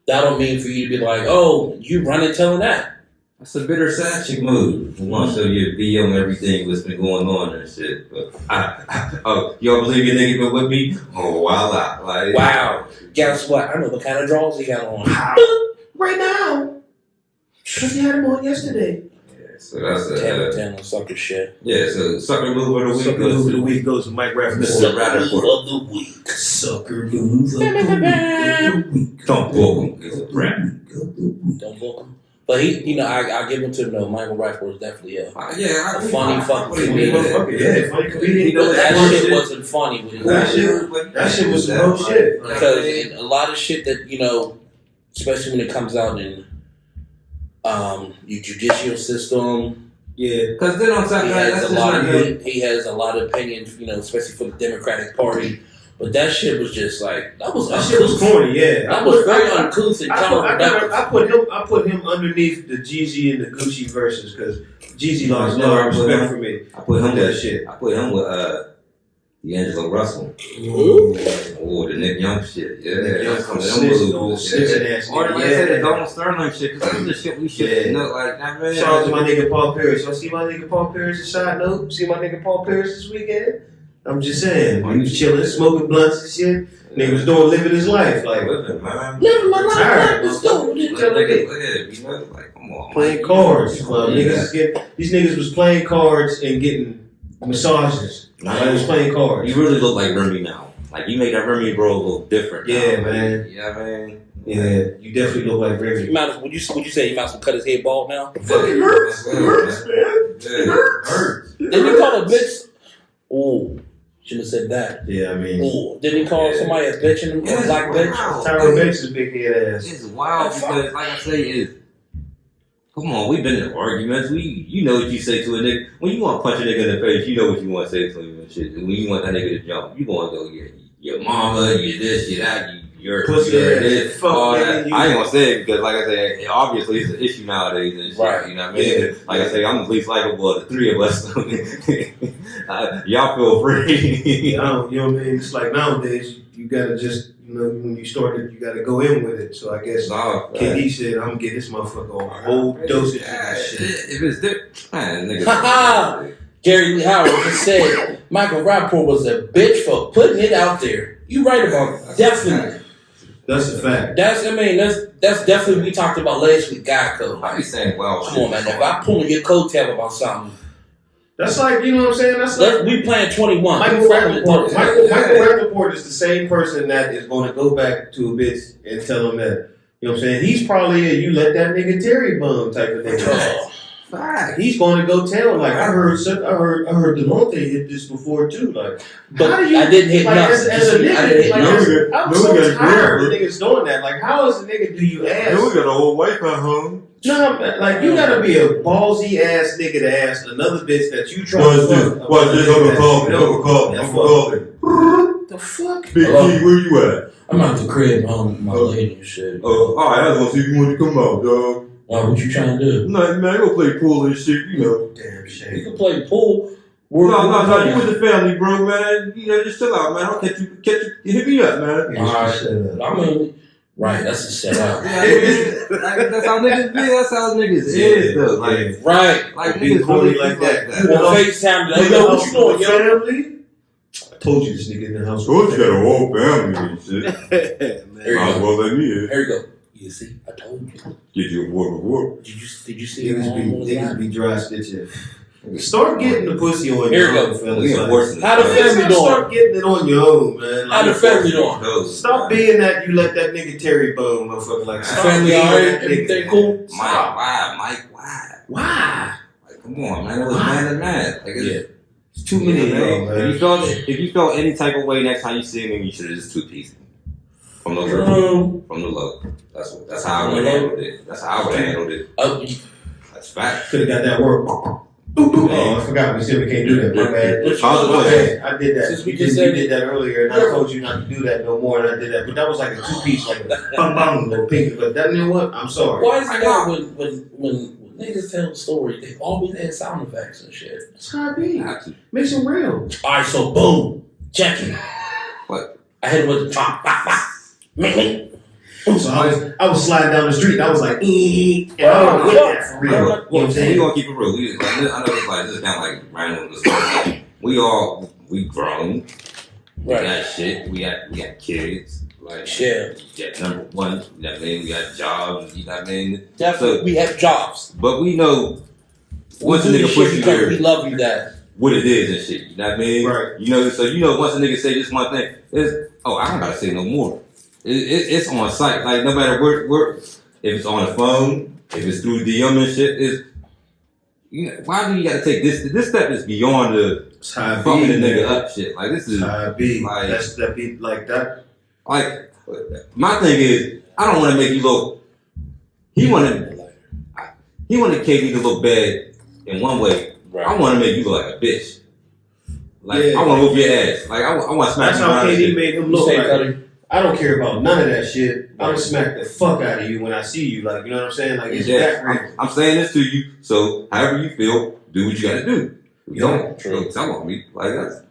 That don't mean for you to be like, oh, you running telling that. That's a bitter sad chick move. You want to show your video and everything what's been going on and shit. But oh, y'all believe your nigga been with me? Oh, voila. Like, wow. Guess what? I know what kind of draws he got on. Right now. Because he had him on yesterday. Yeah, so that's Damn, sucker shit. yeah, so sucker move of the week. Sucker move of the week goes to Mike Rappaport. Mr. Rappaport. Of the week. Sucker move of the week. Don't book him. He's a rap. Don't book him. But he, you know, I give him to him though. Michael Rappaport is definitely a funny fucking comedian. Yeah, funny comedian. But that shit wasn't funny when he That shit was some real shit. Because in a lot of shit that, you know, especially when it comes out in your judicial system, Yeah. Because then on top of that, that's just not good. he has a lot of opinions, you know, especially for the Democratic Party. But that shit was just like that shit was corny, yeah. That was very uncouth and counterproductive. I put him underneath the Jeezy and the Gucci verses because Jeezy lost no respect for me. I put him that with shit. I put him with D'Angelo Russell. Ooh. Oh, the Nick Young shit. Yeah, Nick Young that's some of them snitching, moves. snitching ass Or nigga, like I said, yeah. the Donald Sterling shit, because that's the shit we should know. Like, I mean, Shout out to my nigga Paul Pierce. Y'all see my nigga Paul Pierce? A side note. See my nigga Paul Pierce this weekend? I'm just saying. He was chilling, smoking blunts and shit. Nigga was living his life. Like, living, man. Living my life. Tired. Let's go. Like, nigga, you know, like, come on. playing cards. These niggas was playing cards and getting massages. Like, was playing cards. You really look like Remy now. Like, you make that Remy bro look different. Yeah, now. man. You know what I mean? Yeah, you definitely look like Remy. Would you say he might as well cut his head bald now? Fucking hurts. It hurts, man. It hurts. Didn't he call a bitch? Ooh, shouldn't have said that. Yeah, I mean. Ooh, didn't he call somebody a bitch and a black bitch? Tyra Banks is big head ass. It's wild because, like I say, come on, we've been in arguments. You know what you say to a nigga. When you want to punch a nigga in the face, you know what you want to say to him and shit. When you want that nigga to jump, you going to go, your mama, you this, you that, you're Pussy this, fuck, all nigga, that. I ain't going to say it because, like I say, obviously it's an issue nowadays and shit. Right. You know what I mean? Yeah. Like I say, I'm the least likable of the three of us. Y'all feel free. You know what I mean? It's like nowadays, you gotta just, when you started, you gotta go in with it. So I guess KD said, I'm gonna get this motherfucker a whole dosage of that shit. If it's different, man, nigga. Gary Lee Howard just said Michael Rappaport was a bitch for putting it out there. You right about definitely. That's a fact. That's definitely we talked about last week. God code. I be saying, well, Come on, man. If I pulling your coattail about something, That's like, you know what I'm saying? That's like we playing 21. Michael Rappaport. Michael Rappaport is the same person that is going to go back to a bitch and tell him that, you know what I'm saying? He's probably a you let that nigga Terry bum type of nigga. fact. He's going to go tell like I heard Delonte hit this before too. Like, But how do you? I didn't hit like, nothing. as a nigga, I didn't hit like, nothing. I'm No, so we got tired of good, niggas doing that. Like, how as a nigga do you ask? Then we got a whole wife at home. No, like you gotta be a ballsy ass nigga to ask another bitch that you try What's to this? fuck. What's this? Uncle Colby. Uncle Colby. That's Uncle Colby. What the fuck? Big Hello? T, where you at? I'm out the crib, my lady and shit. Oh, alright, I was gonna see if you want to come out, dog. What you trying to do? Nothing, man. Go play pool and shit, you know. Damn You shit. can play pool. No, you with the family, bro, man. You know, just chill out, man. I'll catch you, hit me up, man. I mean, right, that's the setup. That's how niggas be. That's how niggas is, though. Like, Right. like Be niggas corny really like like that. You on FaceTime, like, yo, what you doing, yo? Family? I told you this nigga in the house. Told you got a whole family and shit. There you Might as go. well let me in. Here you go. You see, I told you. Get you a whoop. Did you see it on Niggas be dry stitching. Start getting the pussy on Here your we own, go. fellas. we Like, enforcing How the this. family doing? Start getting it on your own, man. How the family doing? Stop being that you let that nigga Terry bone, motherfucker. Like, stop Family being alright? that nigga, Everything man. cool? Mike, Stop. why? Why? Like, come on, man. It was man to man. Like, it's too Yeah, many, man. man. If you felt any type of way next time you see him, you should have just two-pieced him. From the low. From the low. That's how I would have handled it. That's how I would have handled it. That's fact. Could have got that work. Oh, I forgot. We said we can't do that. My bad. My bad. I did that. Since we You just did, said you did that earlier, and I told you not to do that no more, and I did that. But that was like a two-piece, like a bang bang, little pinky. But that, you know what? I'm sorry. Why is it that when niggas tell a story, they always add sound effects and shit? That's how it be. I have to. Makes it real. Alright, so boom. Check it. What? I hit it with the pop, pop, pop. Me. So I was sliding down the street, and I was like, and I don't with that for real. You know what I'm Well, we saying? gonna keep it real. I know it's like this is kind of like random. Like, we grown. We Right. got shit. We got kids. Like Yeah. we got number one. You know what I mean? We got jobs. You know what I mean? Definitely, we have jobs. But we know once a We do nigga this push shit you because there, we love you, Dad. what it is and shit. You know what I mean? Right. You know, so you know once a nigga say this one thing, it's I don't gotta say no more. It's on site. Like no matter where if it's on the phone, if it's through DM and shit, is you know, why do you gotta take this? This step is beyond the That's how it fucking be, the nigga man. up shit. Like this is That's how it be. like- That's that be like that. like my thing is I don't want to make you look. He wanted KD to look bad in one way. I want to make you look like a bitch. Like Yeah. I want to whoop your ass. Like I want to smack That's you how around and KD shit. made him You look say, like. Cuddy? I don't care about none of that shit. I'm gonna smack the fuck out of you when I see you. Like, you know what I'm saying? Like, it's that Yeah, real. I'm saying this to you. So however you feel, do what you got to do. You don't True. tell on me like that.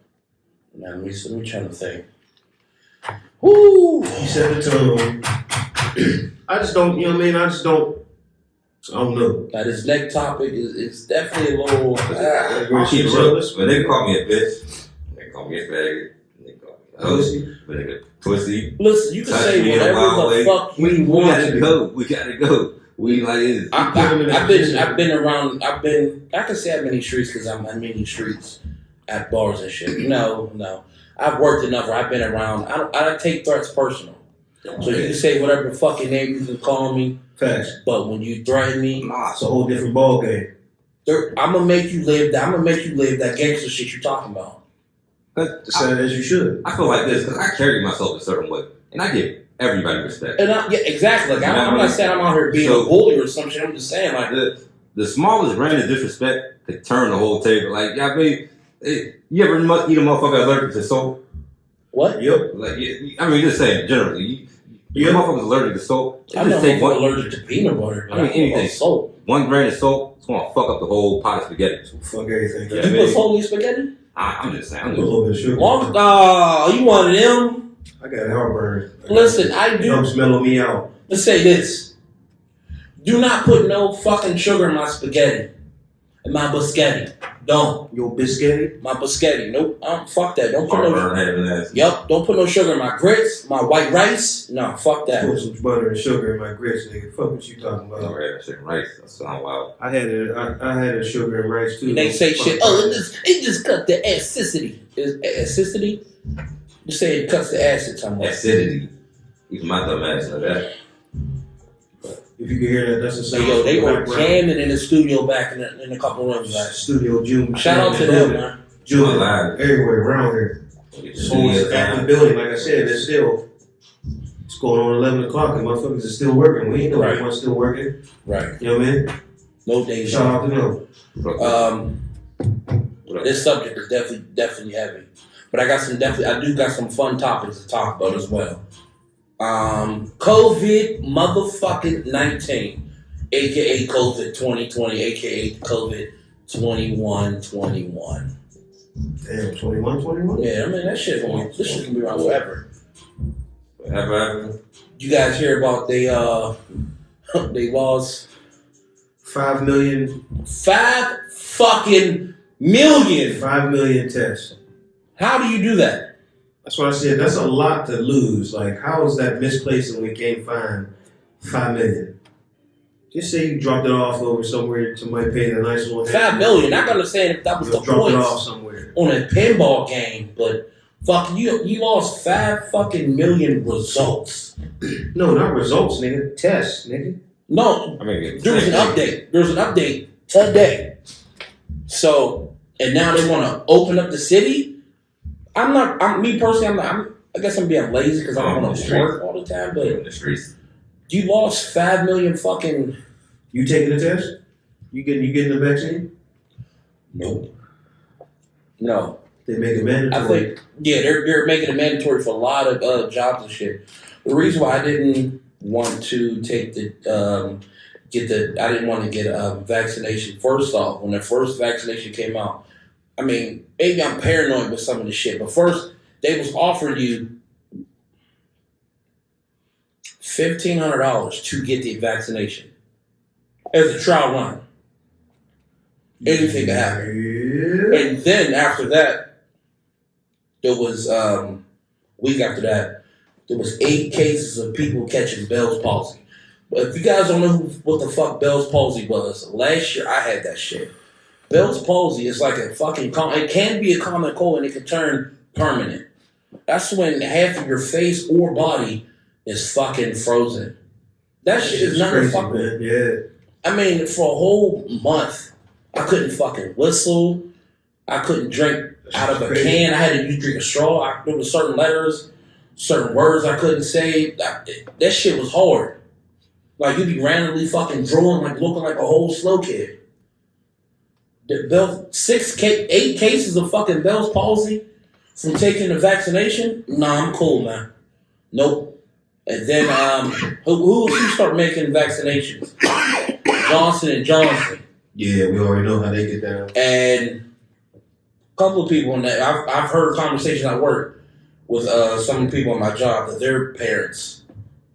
Now, let me try to think. Woo! You set the tone. I just don't, you know what I mean? I don't know. Now, this next topic is definitely a little. Real Keep shit, it real. fellas. But they can call me a bitch. They can call me a faggot. They can call me a hoe. But they can pussy. Listen, you can Touch say me in a whatever wild the way. fuck you We want gotta to. go. We gotta go. We like it. I've been around. I can say I've been in streets because I'm in these streets at bars and shit. No. I've worked enough where I've been around. I don't take threats personal. So you can say whatever fucking name you can call me, Facts. but when you threaten me, Nah, It's a whole different ball game. I'm gonna make you live that. I'm gonna make you live that gangster shit you talking about. Say it as you should. I feel like this because I carry myself a certain way, and I give everybody respect. And yeah, exactly. Like I'm not saying I'm out here being So- a bully or some shit. I'm just saying like The smallest grain of disrespect could turn the whole table. Like, I mean, you ever eat a motherfucker allergic to soap? what? Yep. Like, I mean, just saying generally, you motherfuckers allergic to soap. I It know just take I'm one allergic to peanut butter. But I mean, anything. Soap. grain of soap. It's gonna fuck up the whole pot of spaghetti. Fuck everything. Yeah, You man. put Foley spaghetti? I'm just saying. Put a little bit of sugar. You one of them? I got heartburn. Listen, I do. Helps mellow me out. Let's say this. Do not put no fucking sugar in my spaghetti. In my biscotti. Don't. Your biscotti? My biscotti. Nope. Fuck that. Don't put Heartburn no. having that. Yup. Don't put no sugar in my grits. My white rice. No. Fuck that. Put some butter and sugar in my grits, nigga. Fuck what you talking Oh, about. yeah, shit, rice. That sound wild. I had a sugar and rice too. And they say Fuck shit. that. Oh, it just cut the acidity. Is acidity? You say it cuts the acid somewhere. Acidity. Even my dumb ass know that. If you can hear that, that's the sound. Hey, yo, they from the were background. jamming in the studio back in a couple rooms. Like, Studio June. shout out to them, man. June Alive. everywhere around here. Get This the whole studio active down. building, like I said, it's going on 11 o'clock and motherfuckers are still working. We ain't know Right. everyone's still working. Right. You know what I mean? No danger. Shout out to them. What up? This subject is definitely heavy, but I do got some fun topics to talk about as well. COVID motherfucking 19, aka COVID 2020, aka COVID 2121. Damn, 21. Yeah, I mean this shit gonna be around forever. Whatever. You guys hear about they lost 5 million 5 fucking million. 5 million tests. How do you do that? That's what I said. That's a lot to lose. Like, how is that misplaced and we can't find 5 million? Just say you dropped it off over somewhere, somebody paid a nice little $5 million. I can understand if that was the drop it off points somewhere. on a pinball game, but fuck you lost 5 fucking million results. No, not results, nigga. Tests, nigga. No, I mean, there was an update. There was an update today. So, and now they want to open up the city. Me personally, I guess I'm being lazy because I don't want to work all the time. But in the streets. you lost 5 million fucking. You taking the test? You getting the vaccine? Nope. No. They make it mandatory. I think they're making it mandatory for a lot of jobs and shit. The reason why I didn't want to take I didn't want to get a vaccination. First off, when the first vaccination came out, I mean, maybe I'm paranoid with some of the shit, but first they was offering you $1,500 to get the vaccination as a trial run. Anything could happen. Yeah. And then after that, there was week after that, there was 8 cases of people catching Bell's palsy. But if you guys don't know what the fuck Bell's palsy was, last year I had that shit. Bell's palsy is like a fucking it can be a common cold and it can turn permanent. That's when half of your face or body is fucking frozen. That shit is not crazy, fucking. man. Yeah. I mean, for a whole month, I couldn't fucking whistle. I couldn't drink out of a Crazy. can. I had to drink a straw. There was certain letters, certain words I couldn't say. That shit was hard. Like, you'd be randomly fucking drooling, like looking like a whole slow kid. 8 cases of fucking Bell's palsy from taking the vaccination. Nah, I'm cool, man. Nope. And then who start making vaccinations? Johnson & Johnson. Yeah, we already know how they get down. And a couple of people in that I've heard conversations at work with some people on my job that their parents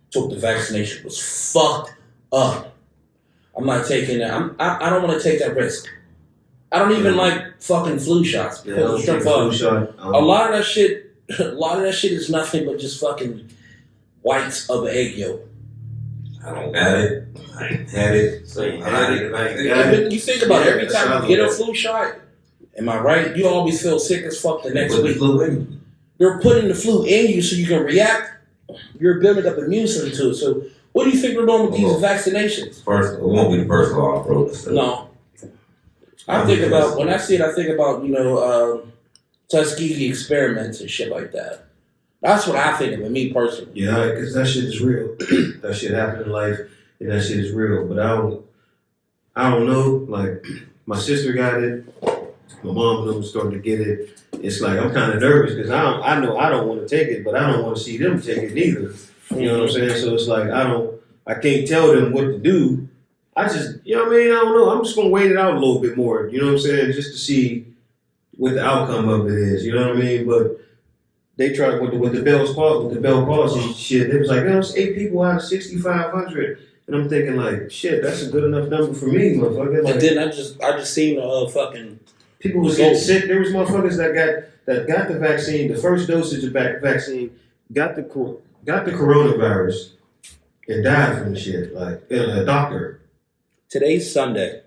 took the vaccination. It was fucked up. I'm not taking that. I don't want to take that risk. I don't even like fucking flu shots. Yeah, I don't take a flu shot. A lot of that shit is nothing but just fucking whites of an egg yolk. I don't got it. I ain't had it. So I'm not even like Yeah. But you think about it, every Yeah, time that's you get a how I flu shot, am I right? You always feel sick as fuck the next Put the week. flu in. They're putting the flu in you so you can react. You're building up immune system to it. So what do you think we're doing with these vaccinations? First, it won't be the first law of protest. No. When I see it, I think about, Tuskegee experiments and shit like that. That's what I think of it, me personally. Yeah, because that shit is real. That shit happened in life, and that shit is real. But I don't know. Like, my sister got it. My mom and them started to get it. It's like I'm kind of nervous because I know I don't want to take it, but I don't want to see them take it neither. You know what I'm saying? So it's like I can't tell them what to do. I just, you know what I mean? I don't know. I'm just gonna wait it out a little bit more. You know what I'm saying? Just to see what the outcome of it is. You know what I mean? But they tried with the Bell's palsy shit. It was like, it's 8 people out of 6,500, and I'm thinking like, shit, that's a good enough number for me, motherfucker. Like, And then I just seen a fucking People was getting sick. There was motherfuckers that got the vaccine, the first dosage of vaccine, got the coronavirus, and died from the shit. Like a doctor. Today's Sunday.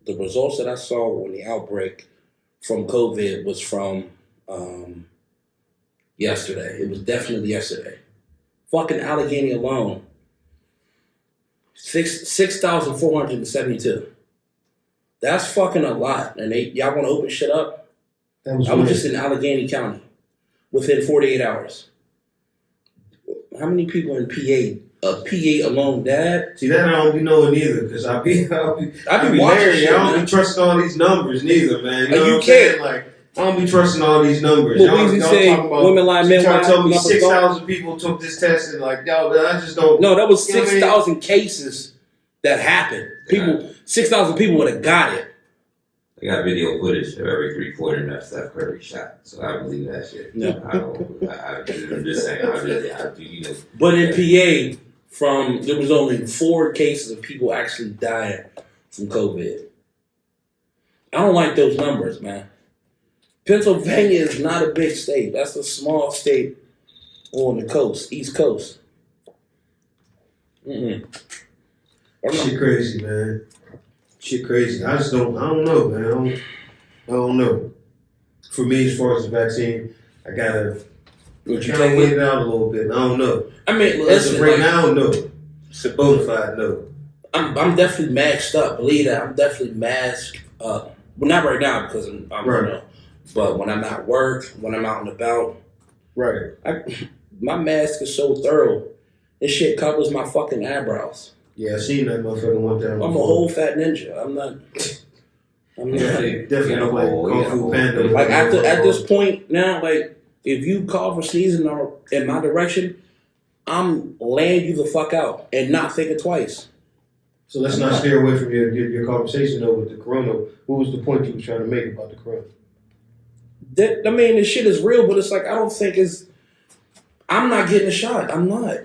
The results that I saw on the outbreak from COVID was from yesterday. It was definitely yesterday. Fucking Allegheny alone, 6,472. That's fucking a lot. And y'all want to open shit up? I was just in Allegheny County within 48 hours. How many people in PA? PA alone died? See, that I don't be knowing either, because I be watching married. shit, I don't man. be trusting all these numbers neither, man. You know You what I'm can't. saying? Like, I don't be trusting all these numbers. Well, y'all Weezy say talking about, women lie, she men trying lie. to tell me numbers 6,000 people took this test, and like, y'all, I just don't. No, that was You know what I mean? 6,000 cases that happened. 6,000 people would have got it. They got video footage of every 3-quarter that Steph Curry shot, so I believe that shit. No. I'm just saying, you know. But in PA, there was only 4 cases of people actually dying from COVID. I don't like those numbers, man. Pennsylvania is not a big state. That's a small state on the coast, East Coast. Shit crazy, man. Shit crazy. I don't know, man. I don't know. For me, as far as the vaccine, I gotta Would you kind of take wait it? it out a little bit. I don't know. I mean, As listen, of right like, now, no. It's a bona fide no. I'm definitely maxed up. Believe that. I'm definitely masked up. Well, not right now because I'm Right. you know, but when I'm at work, when I'm out and about, Right. my mask is so thorough. This shit covers my fucking eyebrows. Yeah, I seen that motherfucker one time. I'm a whole fat ninja. I'm not. Definitely look like Kung Fu Panda. Like at this point now, like if you call for sneezing or in my direction, I'm laying you the fuck out and not thinking twice. So let's not steer away from your conversation though with the corona. What was the point you were trying to make about the corona? I mean, this shit is real, but it's like I don't think it's. I'm not getting a shot. I'm not.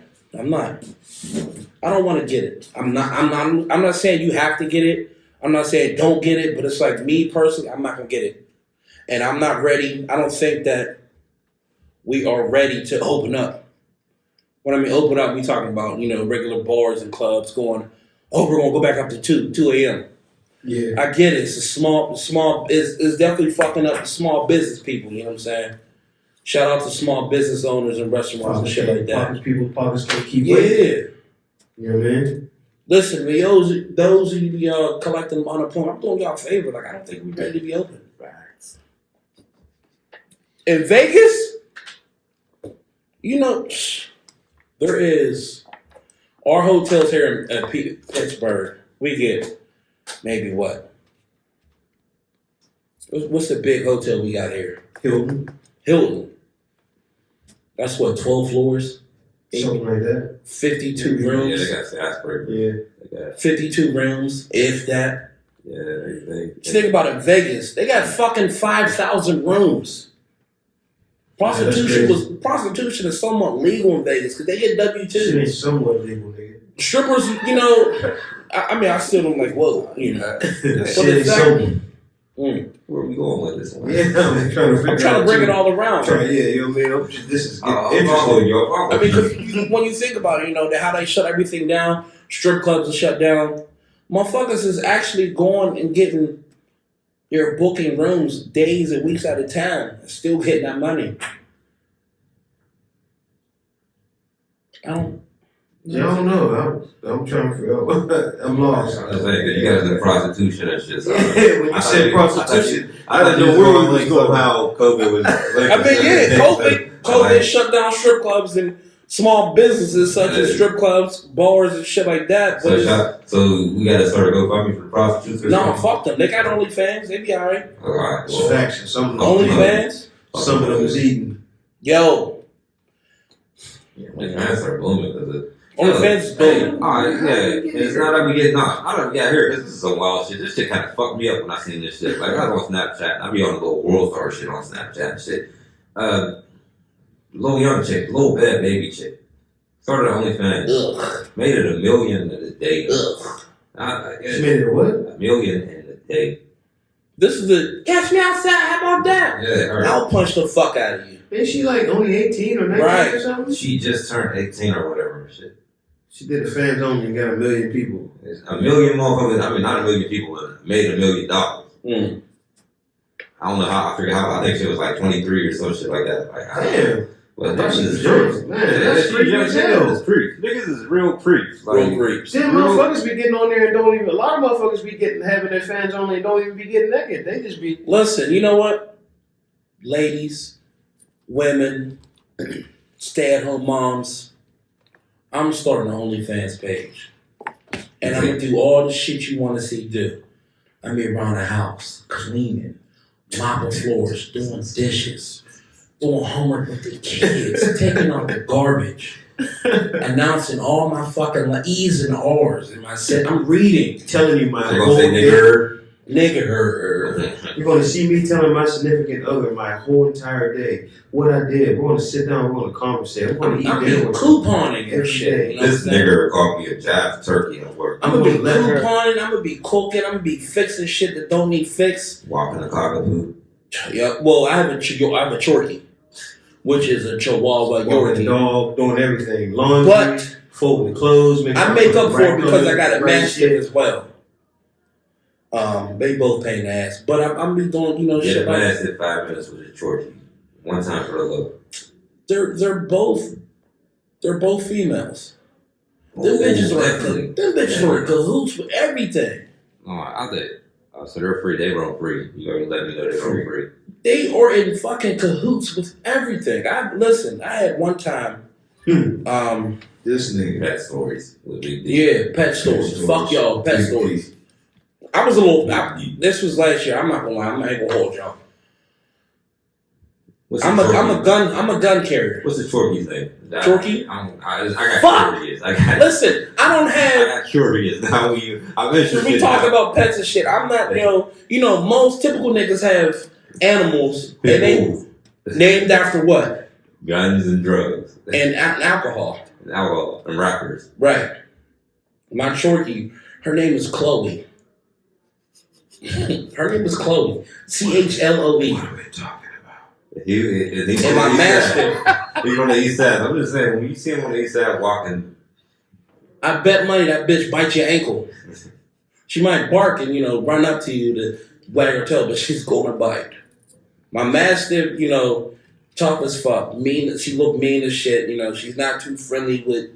I don't want to get it. I'm not saying you have to get it. I'm not saying don't get it, but it's like me personally, I'm not gonna get it, and I'm not ready. I don't think that we are ready to open up. When I mean open up, we talking about regular bars and clubs going. Oh, we're gonna go back up to 2 a.m. Yeah. I get it. It's a small. It's definitely fucking up the small business people. You know what I'm saying? Shout out to small business owners and restaurants and shit like that. People's pockets can't keep Yeah. waiting. You know what I mean? Listen, those of you collecting unemployment, I'm doing y'all a favor. Like, I don't think we're ready to be open. In Vegas, there is our hotels here in Pittsburgh. We get maybe what? What's the big hotel we got here? Hilton. That's what, 12 floors? Something like that. 52 Yeah, rooms. they got skyscraper. Yeah. They got 52 rooms, if that. they Just think about it, Vegas. They got fucking 5,000 rooms. Prostitution is somewhat legal in Vegas because they get Shit W-2s. ain't somewhat legal, nigga. Strippers, I still don't like, whoa, That But shit ain't it's somewhat. Where are we going with this one? Yeah, I'm trying to figure I'm trying to out bring too. it all around. You know what I mean? This is getting I'm interesting. following you. I mean, 'cause when you think about it, how they shut everything down, strip clubs are shut down. Motherfuckers is actually going and getting, they're booking rooms days and weeks at a time, and still getting that money. I don't know. I'm trying to figure out. I'm lost. I was like, you guys in prostitution and shit. So When you said prostitution, I didn't know you where was we was going going. how COVID was. I mean, yeah, COVID shut down strip clubs and small businesses such as strip clubs, bars, and shit like that. But So we got to start a GoFundMe for the prostitutes. no, fuck them. They got OnlyFans. They be alright. All right. It's facts. Some of them, OnlyFans. some of them is eating. Yo, OnlyFans are booming because OnlyFans is booming. Alright, yeah. It's not that we get I don't here. This is some wild shit. This shit kind of fucked me up when I seen this shit. Like I was on Snapchat. I be on a little world star shit on Snapchat and shit. Little young chick, little bad baby chick. Started OnlyFans. Ugh. Made it $1 million in a day. Ugh. She made it what? $1 million in a day. This is the catch me outside. How about that? Yeah, her. I'll punch the fuck out of you. Ain't she like only 18 or 19 Right. or something? She just turned 18 or whatever. Shit. She did the fans only and got 1 million people. It's a million motherfuckers. I mean, not 1 million people, but made $1 million. Mm. I don't know how. I forget how. I think she was like 23 or some shit like that. Like, I don't know. Damn. Well, I that thought shit she is was creeps. young. Man, that's creepy as hell. It's creeps. Niggas is real creeps. Like, Real creeps. Them motherfuckers be getting on there and don't even. A lot of motherfuckers be having their fans only and don't even be getting naked. They just be. Listen, you know what? Ladies, women, stay-at-home moms, I'm starting an OnlyFans page. And I'm going to do all the shit you want to see do. I'm be around the house, cleaning, mopping floors, doing dishes, doing homework with the kids, taking out the garbage, announcing all my fucking E's and R's in my set. I'm reading. Telling you my I'm whole gonna say day. nigger. Nigga. You're gonna see me telling my significant other my whole entire day what I did. We're gonna sit down. We're gonna conversate. We're gonna eat I'm dinner be with couponing and every shit. day. You know what I'm This saying? nigger called me a jive turkey at work. I'm gonna be Let her- couponing, I'm gonna be cooking, I'm gonna be fixing shit that don't need fixed. Walking the cockapoo. Yeah, well, I have a Chorky, which is a Chihuahua walking the Yorkie. dog, doing everything. Laundry, But folding the clothes. I make up for it because I got a right Mastiff shit. as well. They both pain the ass, but I'm be doing Yeah, shit the like man said 5 minutes with a chorky. One time for the love. they're both females. Them bitches are in cahoots with everything. No, I think. So they're free. They run free. You already let me know they run free. They are in fucking cahoots with everything. I had one time. This nigga. Pet stories with Big D. Yeah, pet stories. Fuck y'all, pet stories. I was a little. This was last year. I'm not gonna lie. I'm not even gonna hold y'all. What's I'm the a chorky? gun carrier. What's the chorky's name? Chorky? I got Fuck! curious. I got Listen, I don't I have. got curious. Now I'm interested. We talk now. about pets and shit. I'm not. Most typical niggas have animals and they Pitbulls, named after what? guns and drugs And alcohol. and alcohol and rappers. Right. My Chorky, her name is Chloe. Her name is Chloe. CHLOE. What are we talking about? He And my Mastiff. He's on the east side. I'm just saying, when you see him on the east side walking, I bet money that bitch bites your ankle. She might bark and, run up to you to wag her tail, but she's going to bite. My Mastiff, tough as fuck. Mean. She look mean as shit. She's not too friendly with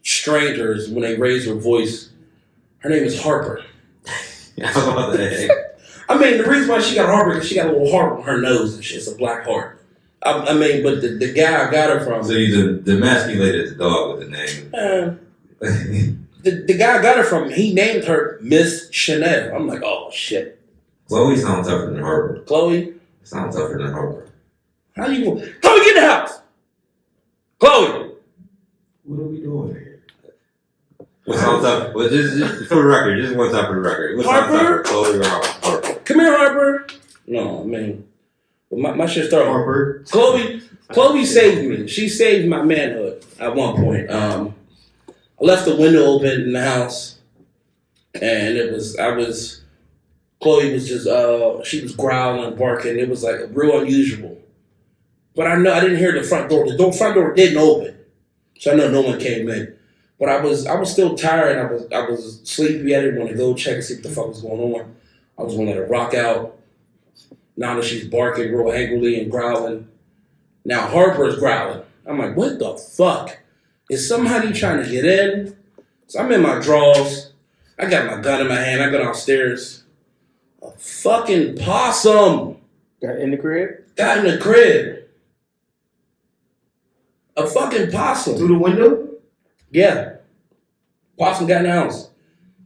strangers when they raise her voice. Her name is Harper. I was about to say, I mean, the reason why she got Harper is she got a little heart on her nose and shit. It's a black heart. But the guy I got her from. so you demasculated the dog with the name. The guy I got her from, he named her Miss Chanel. I'm like, oh shit. Chloe sounds tougher than Harper. Chloe, Sounds tougher than Harper. how you Chloe, get in the house. Chloe. What are we doing here? What sounds tougher? Well, just for the record, just one time for the record. What sounds Harper? tougher, Chloe or Harper? Come here, Harper. No, I mean, my shit started. Harper. Chloe saved me. She saved my manhood at one point. I left the window open in the house, and Chloe was just, she was growling, barking. It was like real unusual. But I didn't hear the front door. The front door didn't open, so I know no one came in. But I was still tired. I was sleepy. I didn't want to go check and see what the fuck was going on. I was gonna let her rock out. Now that she's barking real angrily and growling, now Harper's growling. I'm like, what the fuck? Is somebody trying to get in? So I'm in my drawers. I got my gun in my hand. I go downstairs. A fucking possum Got in the crib? got in the crib. A fucking possum. Through the window? Yeah. Possum got in the house.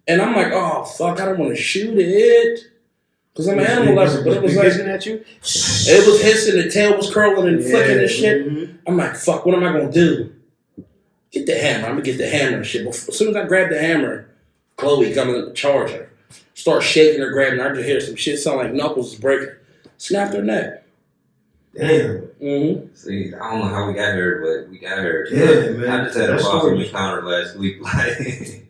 And I'm like, oh, fuck, I don't want to shoot it. Because I'm an animal lover. But it was like, hissing at you? it was hissing, the tail was curling and flicking and shit. Mhm. I'm like, fuck, what am I going to do? Get the hammer. I'm going to get the hammer and shit. But as soon as I grab the hammer, Chloe coming to charge her. Start shaking her, grabbing her. I just hear some shit sound like knuckles is breaking. Snapped her neck. Damn. Mm-hmm. See, I don't know how we got here, but we got here. Yeah, man. I just had a That's awesome story. encounter last week. Like,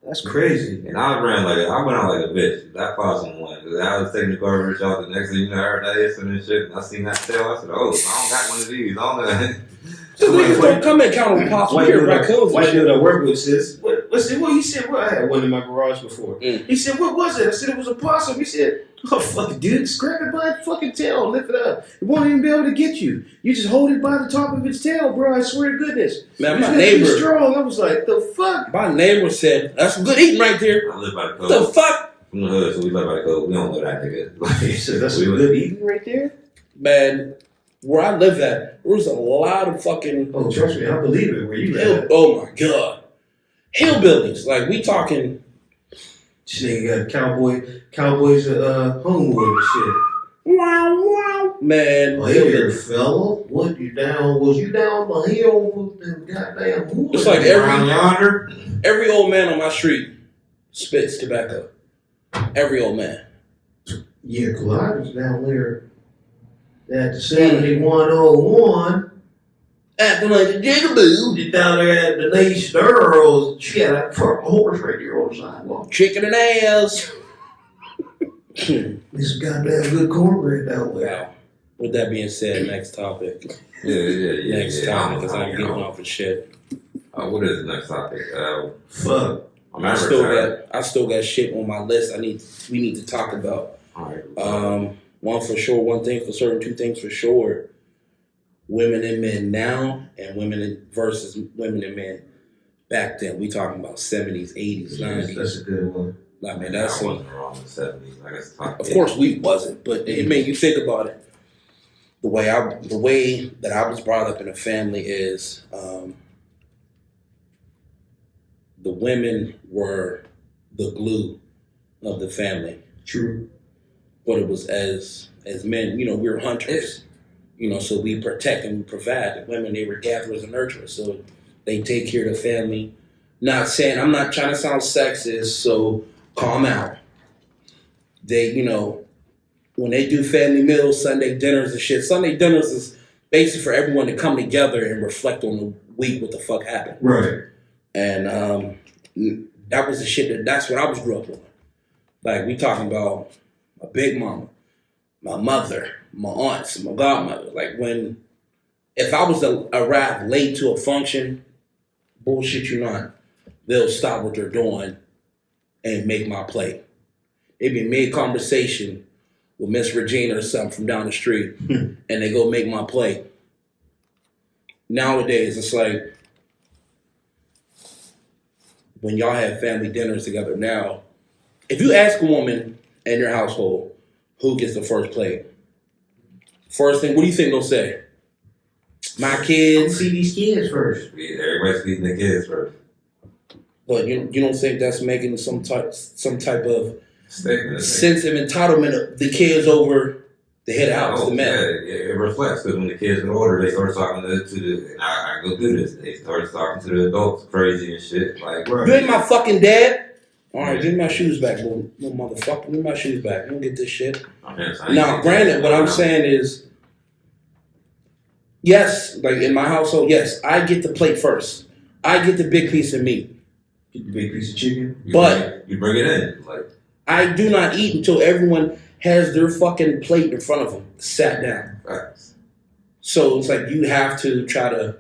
That's crazy. And I went out like a bitch. I fought someone. Cause I was taking the garbage out. The next thing you know, I heard that incident and shit. And I seen that tail. I said, oh, I don't got one of these. I don't know. So niggas don't come and count on pops. White We're dude raccoons. white dude I work with says, what he said, I had one in my garage before. He said, what was it? I said, it was a possum. He said, oh, fuck, dude, scrap it by its fucking tail, lift it up. It won't even be able to get you. You just hold it by the top of its tail, bro. I swear to goodness. Man, You my just gotta be neighbor, strong. I was like, the fuck? my neighbor said, that's good eating right there. I live by the code. The fuck? From the hood, so we live by the code. We don't know that nigga. Like, He said, that's good eating right there? Man, where I live at, there was a lot of fucking Oh, trust me, I believe it. Where you at? oh my god. Hillbillies. Like we talking This nigga got cowboys Homewood and shit. wow wow. Man, Oh, hey there, hillbillies. fella. What you down? Was you down the hill with them goddamn hoods? It's like around yonder. every old man on my street spits tobacco. Every old man. Yeah, cause I was down there at the 7101. Acting like a jigaboo. Just down there at Denise Earls. She had a horse right there on the sidewalk. Chicken and ass. This goddamn good cornbread down there. Wow. With that being said, next topic. Yeah. Next topic, because I'm getting off of shit. What is the next topic? Fuck. I still got shit on my list. We need to talk about. All right. One for sure, one thing for certain, two things for sure. Women and men now, and versus women and men back then. We talking about 70s, 80s, 90s. That's a good one. I mean, I that's wasn't wrong in the 70s. I guess of course we wasn't, but it made you think about it. The way that I was brought up in a family is the women were the glue of the family. True. But it was as men, we were hunters. So we protect and we provide. The women, they were gatherers and nurturers. So they take care of the family. I'm not trying to sound sexist, so calm out. They, when they do family meals, Sunday dinners and shit, Sunday dinners is basically for everyone to come together and reflect on the week, what the fuck happened. Right. And that was the shit that's what I was grew up on. Like, we talking about my big mama, my mother, my aunts, my godmother. Like, if I was to arrive late to a function, bullshit you not, they'll stop what they're doing and make my plate. They be mid-conversation with Miss Regina or something from down the street, and they go make my plate. Nowadays, it's like, when y'all have family dinners together now, if you ask a woman in your household who gets the first plate, first thing, what do you think they'll say? My kids. See these kids first. Everybody's feeding the kids first. But you don't think that's making some type of Statement. sense of entitlement of the kids over the head of house, the man? Yeah, it reflects because when the kids get older, they start talking to the. And I go through this. They start talking to the adults crazy and shit. Like, You ain't my fucking dad. All right, give me my shoes back, little motherfucker. Give me my shoes back. You don't get this shit. Now, granted, what I'm saying is, yes, like in my household, yes, I get the plate first. I get the big piece of meat. Get the big piece of chicken. you but bring it in. Like, I do not eat until everyone has their fucking plate in front of them, sat down. facts. So it's like you have to try to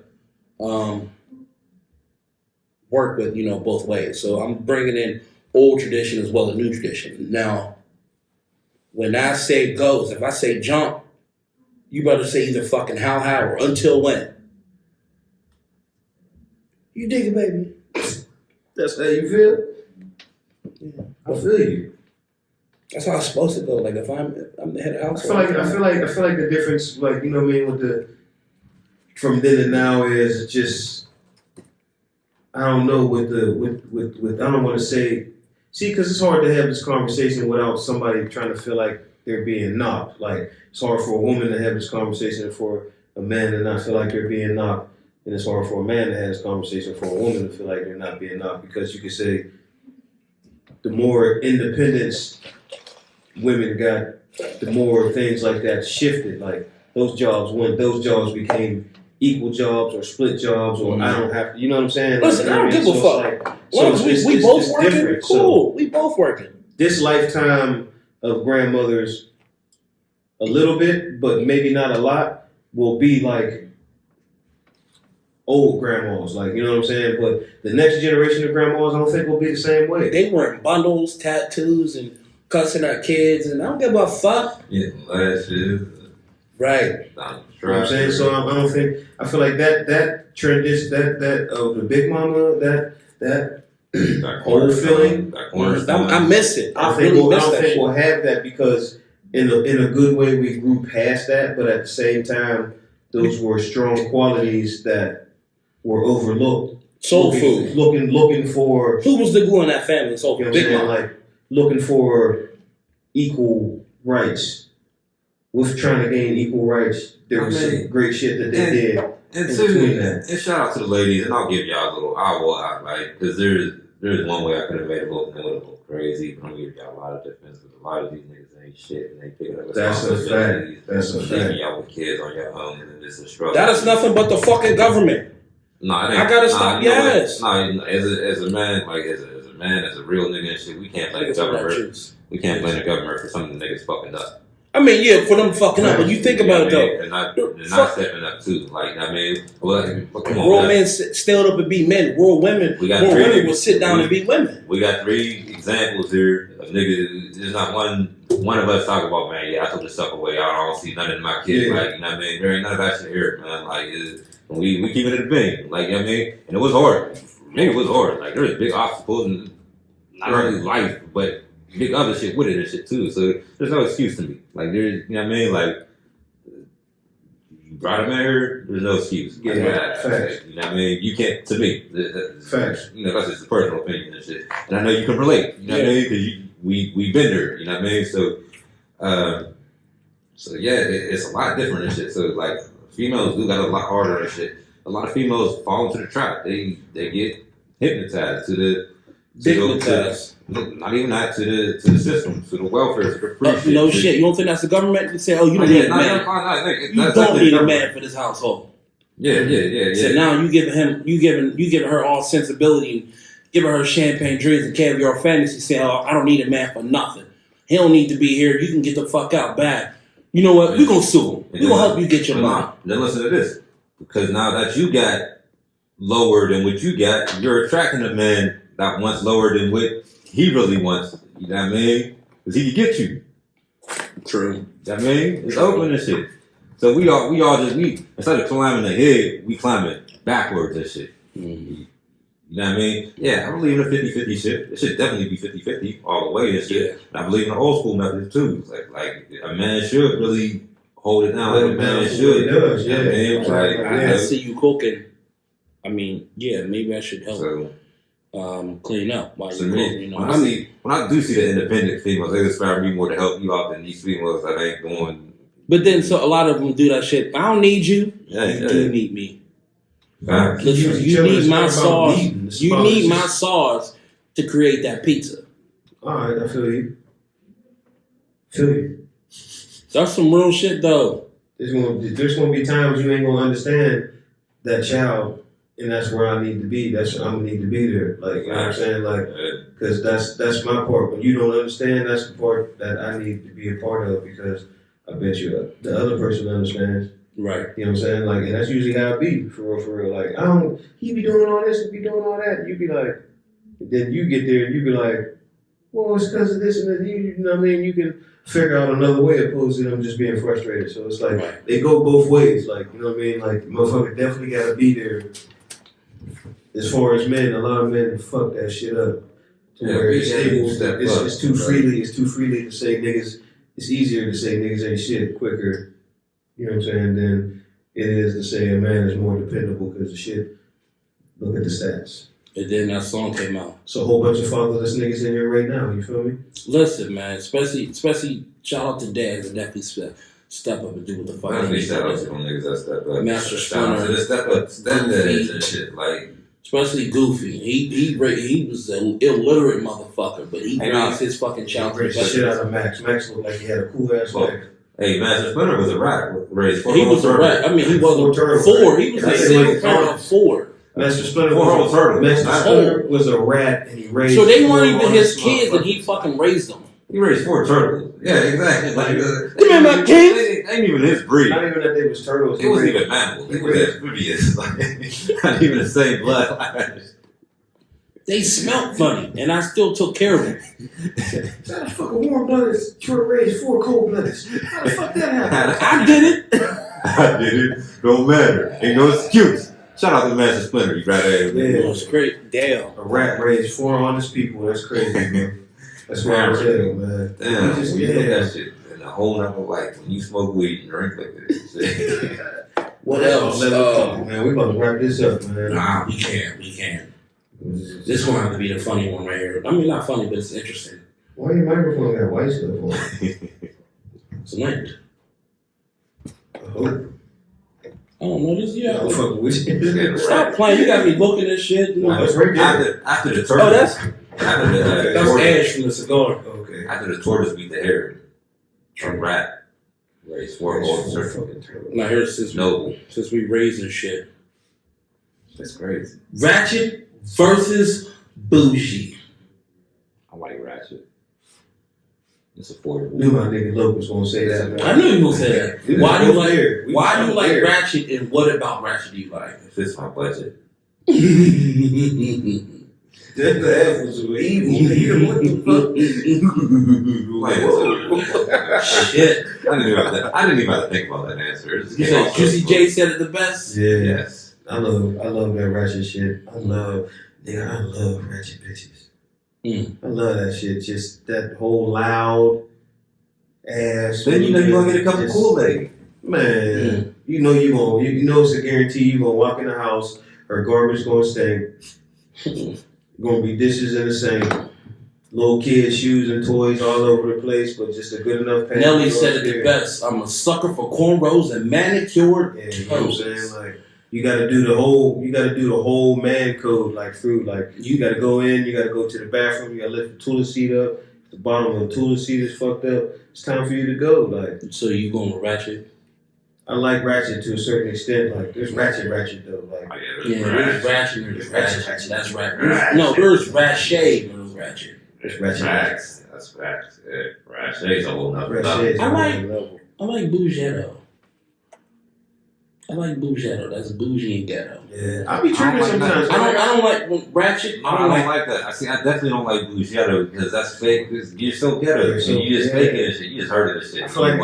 work with, both ways. So I'm bringing in old tradition as well as new tradition. Now, when I say goes, if I say jump, you better say either fucking how or until when. You dig it, baby? That's how you feel? Yeah. I feel you. That's how it's supposed to go. Like if I'm the head of the I house. feel like the difference, like, you know what I mean, from then and now is just, I don't know, with I don't want to say, because it's hard to have this conversation without somebody trying to feel like they're being knocked. Like, it's hard for a woman to have this conversation for a man to not feel like they're being knocked. And it's hard for a man to have this conversation for a woman to feel like they're not being knocked, because you could say the more independence women got, the more things like that shifted. Like those jobs became equal jobs or split jobs, or I don't have to, you know what I'm saying? Listen, I don't give a fuck. Well, we both working. different. Cool. We both working. This lifetime of grandmothers, a little bit, but maybe not a lot, will be like old grandmas, like, you know what I'm saying? But the next generation of grandmas, I don't think will be the same way. They wearing bundles, tattoos, and cussing our kids, and I don't give a fuck. Yeah, last year. Right. You know what I'm saying? So I don't think, I feel like that tradition, that of the big mama, that old feeling, I miss it. I really miss don't that think shit. we'll have that because in a good way we grew past that, but at the same time, those were strong qualities that were overlooked. Soul food. Looking for, Who was the glue in that family? Soul you know food. what I'm Big saying? Mama. Like looking for equal rights. With trying to gain equal rights, there was some great shit that they did. And in two, between that. and shout out to the ladies, and I'll give y'all a little like, because there's one way I could have made it look a little crazy, but I'm gonna give y'all a lot of defense because a lot of these niggas ain't shit and they pick up That's a fact. That's a Leaving fact. y'all with kids on your own and it's a struggle. That is nothing but the fucking government. No, it ain't. I gotta stop. You know what? Yes. No, as a man, like as a real nigga and shit, we can't blame the government. We can't blame the government for something the niggas fucking up. I mean, yeah, for them fucking up, but you think about it though. And not stepping up too. Like I mean, well, come on, Real men stand up and be men. Real women will sit down and be women. We got 3 examples here of niggas. There's not one of us talk about, man, yeah, I took the suck away. I don't see nothing in my kid. Like, you know what I mean? There ain't none of that shit here, man. Like, we keep it a thing. Like, you know what I mean? And it was hard. It was hard. Like, there was big obstacles and not only life, but big other shit with it and shit too. So there's no excuse to me. Like, there's, you know what I mean? Like, you brought him in here, there's no excuse. Yeah, facts. You know what I mean? You can't, to me, Facts. you know, that's just a personal opinion and shit. And I know you can relate, you know what I mean? Because we've been there, you know what I mean? So, yeah, it's a lot different and shit. So, like, females do got a lot harder and shit. A lot of females fall into the trap. They get hypnotized to the not even that to the system, to the welfare, to the free shit. No shit. You don't think that's the government? You say, oh, you don't need a man. You don't need a man for this household. Yeah. So now you giving her all sensibility, giving her champagne drinks and caviar fantasy, saying, oh, I don't need a man for nothing. He don't need to be here. You can get the fuck out bad. You know what? We're gonna sue him. We're gonna help you get your money. Then listen to this. Because now that you got lower than what you got, you're attracting a man that wants lower than what he really wants. You know what I mean? Because he can get you. True. You know what I mean? It's open and shit. So we all just instead of climbing ahead, we climbing backwards and shit. Mm-hmm. You know what I mean? Yeah, I believe in a 50-50 shit. It should definitely be 50-50 all the way and shit. Yeah. And I believe in the old school method too. Like a man should really hold it down like a man should. It does, You know what I mean? Like, I see you cooking. I mean, yeah, maybe I should help clean up while you're cooking. You know, when I do see the independent females, they inspire me more to help you out than these females that ain't going. But then, so a lot of them do that shit. I don't need you. Yeah, You do need me. Facts. Listen, you need my sauce. You need my sauce to create that pizza. All right, I feel you. That's some real shit, though. There's gonna be times you ain't gonna understand that child, and that's where I need to be. I'm gonna need to be there. Like, you know what I'm saying? Like, because that's my part. When you don't understand, that's the part that I need to be a part of, because I bet you the other person understands. Right. You know what I'm saying? Like, and that's usually how it be, for real. Like, he be doing all this, he be doing all that. You be like, then you get there and you be like, well, it's because of this and that. You know what I mean? You can figure out another way opposed to them just being frustrated. So it's like, they go both ways. Like, you know what I mean? Like, motherfucker definitely got to be there. As far as men, a lot of men fuck that shit up. Where it's too freely to say niggas. It's easier to say niggas ain't shit quicker. You know what I'm saying? Than it is to say a man is more dependable because of shit. Look at the stats. And then that song came out. So a whole bunch of fatherless niggas in here right now. You feel me? Listen, man. Especially shout out to dads that definitely step up and do what the fuck they need shout out to to do. them niggas that step up. Master Shout out to the step up, stepdads and shit. Like, especially Goofy. He was an illiterate motherfucker, but he raised his fucking child to the Shit best. out of Max. Max looked like he had a cool ass neck. hey, Master Splinter was a rat. He was a rat. I mean, he wasn't four. He was a single parent of four. Master Splinter Four-year-old turtle. Master Splinter was a rat, and he raised. So they weren't even four his honest kids, and motherfuckers. he fucking raised them. He raised 4 turtles. Yeah, exactly. Like, You remember that kid? They ain't even his breed. Not even that they was turtles. It wasn't even mammals. It was amphibious. Like, not even the same blood. They smelled funny, and I still took care of them. How the fuck a warm blooded short raised 4 cold bloodeds? How the fuck that happened? I did it. I did it. Don't matter. Ain't no excuse. Shout out to Master Splinter. You right there. It was great. Damn. A rat raised 4 honest people. That's crazy, man. That's what I'm saying, man. Damn. He just, When you look at that shit in a whole nother light, when you smoke weed and drink like this. What else? Man, we about to wrap this up, man. Nah, we can't. We can't. This gonna have to be the funny one right here. I mean, not funny, but it's interesting. Why your microphone got white stuff on it? It's linked. I hope. I don't know this. Yeah. I'm fucking with you. Stop playing. You got me looking this shit. No, it's right there. After the turtle. Oh, that's tortoise, Ash from the cigar. Okay. after the tortoise beat the hare, from rat raised 4 golden turtles. Now here, since we raised this shit, That's crazy. Ratchet versus Bougie. I like Ratchet. It's affordable. Knew my nigga Loke was gonna say that, man. I knew you were gonna say that. We Why do you was like? there. We Why do was you like there. Ratchet, and what about Ratchet do you like? It fits my budget. That laugh was evil. Nigga, what the fuck? Shit. I didn't even have to think about that answer. It just You came said off Juicy the- J said it the best. Yeah, Yes. I love that ratchet shit. I love ratchet bitches. I love that shit. Just that whole loud ass. Then you know you're gonna get a cup of just- Kool-Aid. Man, you know you know it's a guarantee you gonna walk in the house, her garbage gonna stink. Gonna be dishes in the sink, little kids' shoes and toys all over the place, but just a good enough package. Nelly said it the best. I'm a sucker for cornrows and manicured Yeah, you know what I'm saying? Like you gotta do the whole man code, like through like you gotta go in, you gotta go to the bathroom, you gotta lift the toilet seat up, the bottom of the toilet seat is fucked up. It's time for you to go. Like So you going with Ratchet? I like ratchet to a certain extent. Like there's ratchet though. Like Yeah, there's Ratchet and there's Ratchet. That's right. No, there's Ratchet and there's Ratchet. there's ratchet. Facts. That's facts. Yeah. Ratchet's a whole nother Ratchet level. is I like- another level. I like Bougetto. I like Bougetto. That's bougie and ghetto. Yeah, I be tripping sometimes. I don't like when Ratchet. I don't like that. I definitely don't like Bougetto because that's fake. You're so ghetto. You're so- You just yeah. faking this shit. You just heard of this shit. I feel like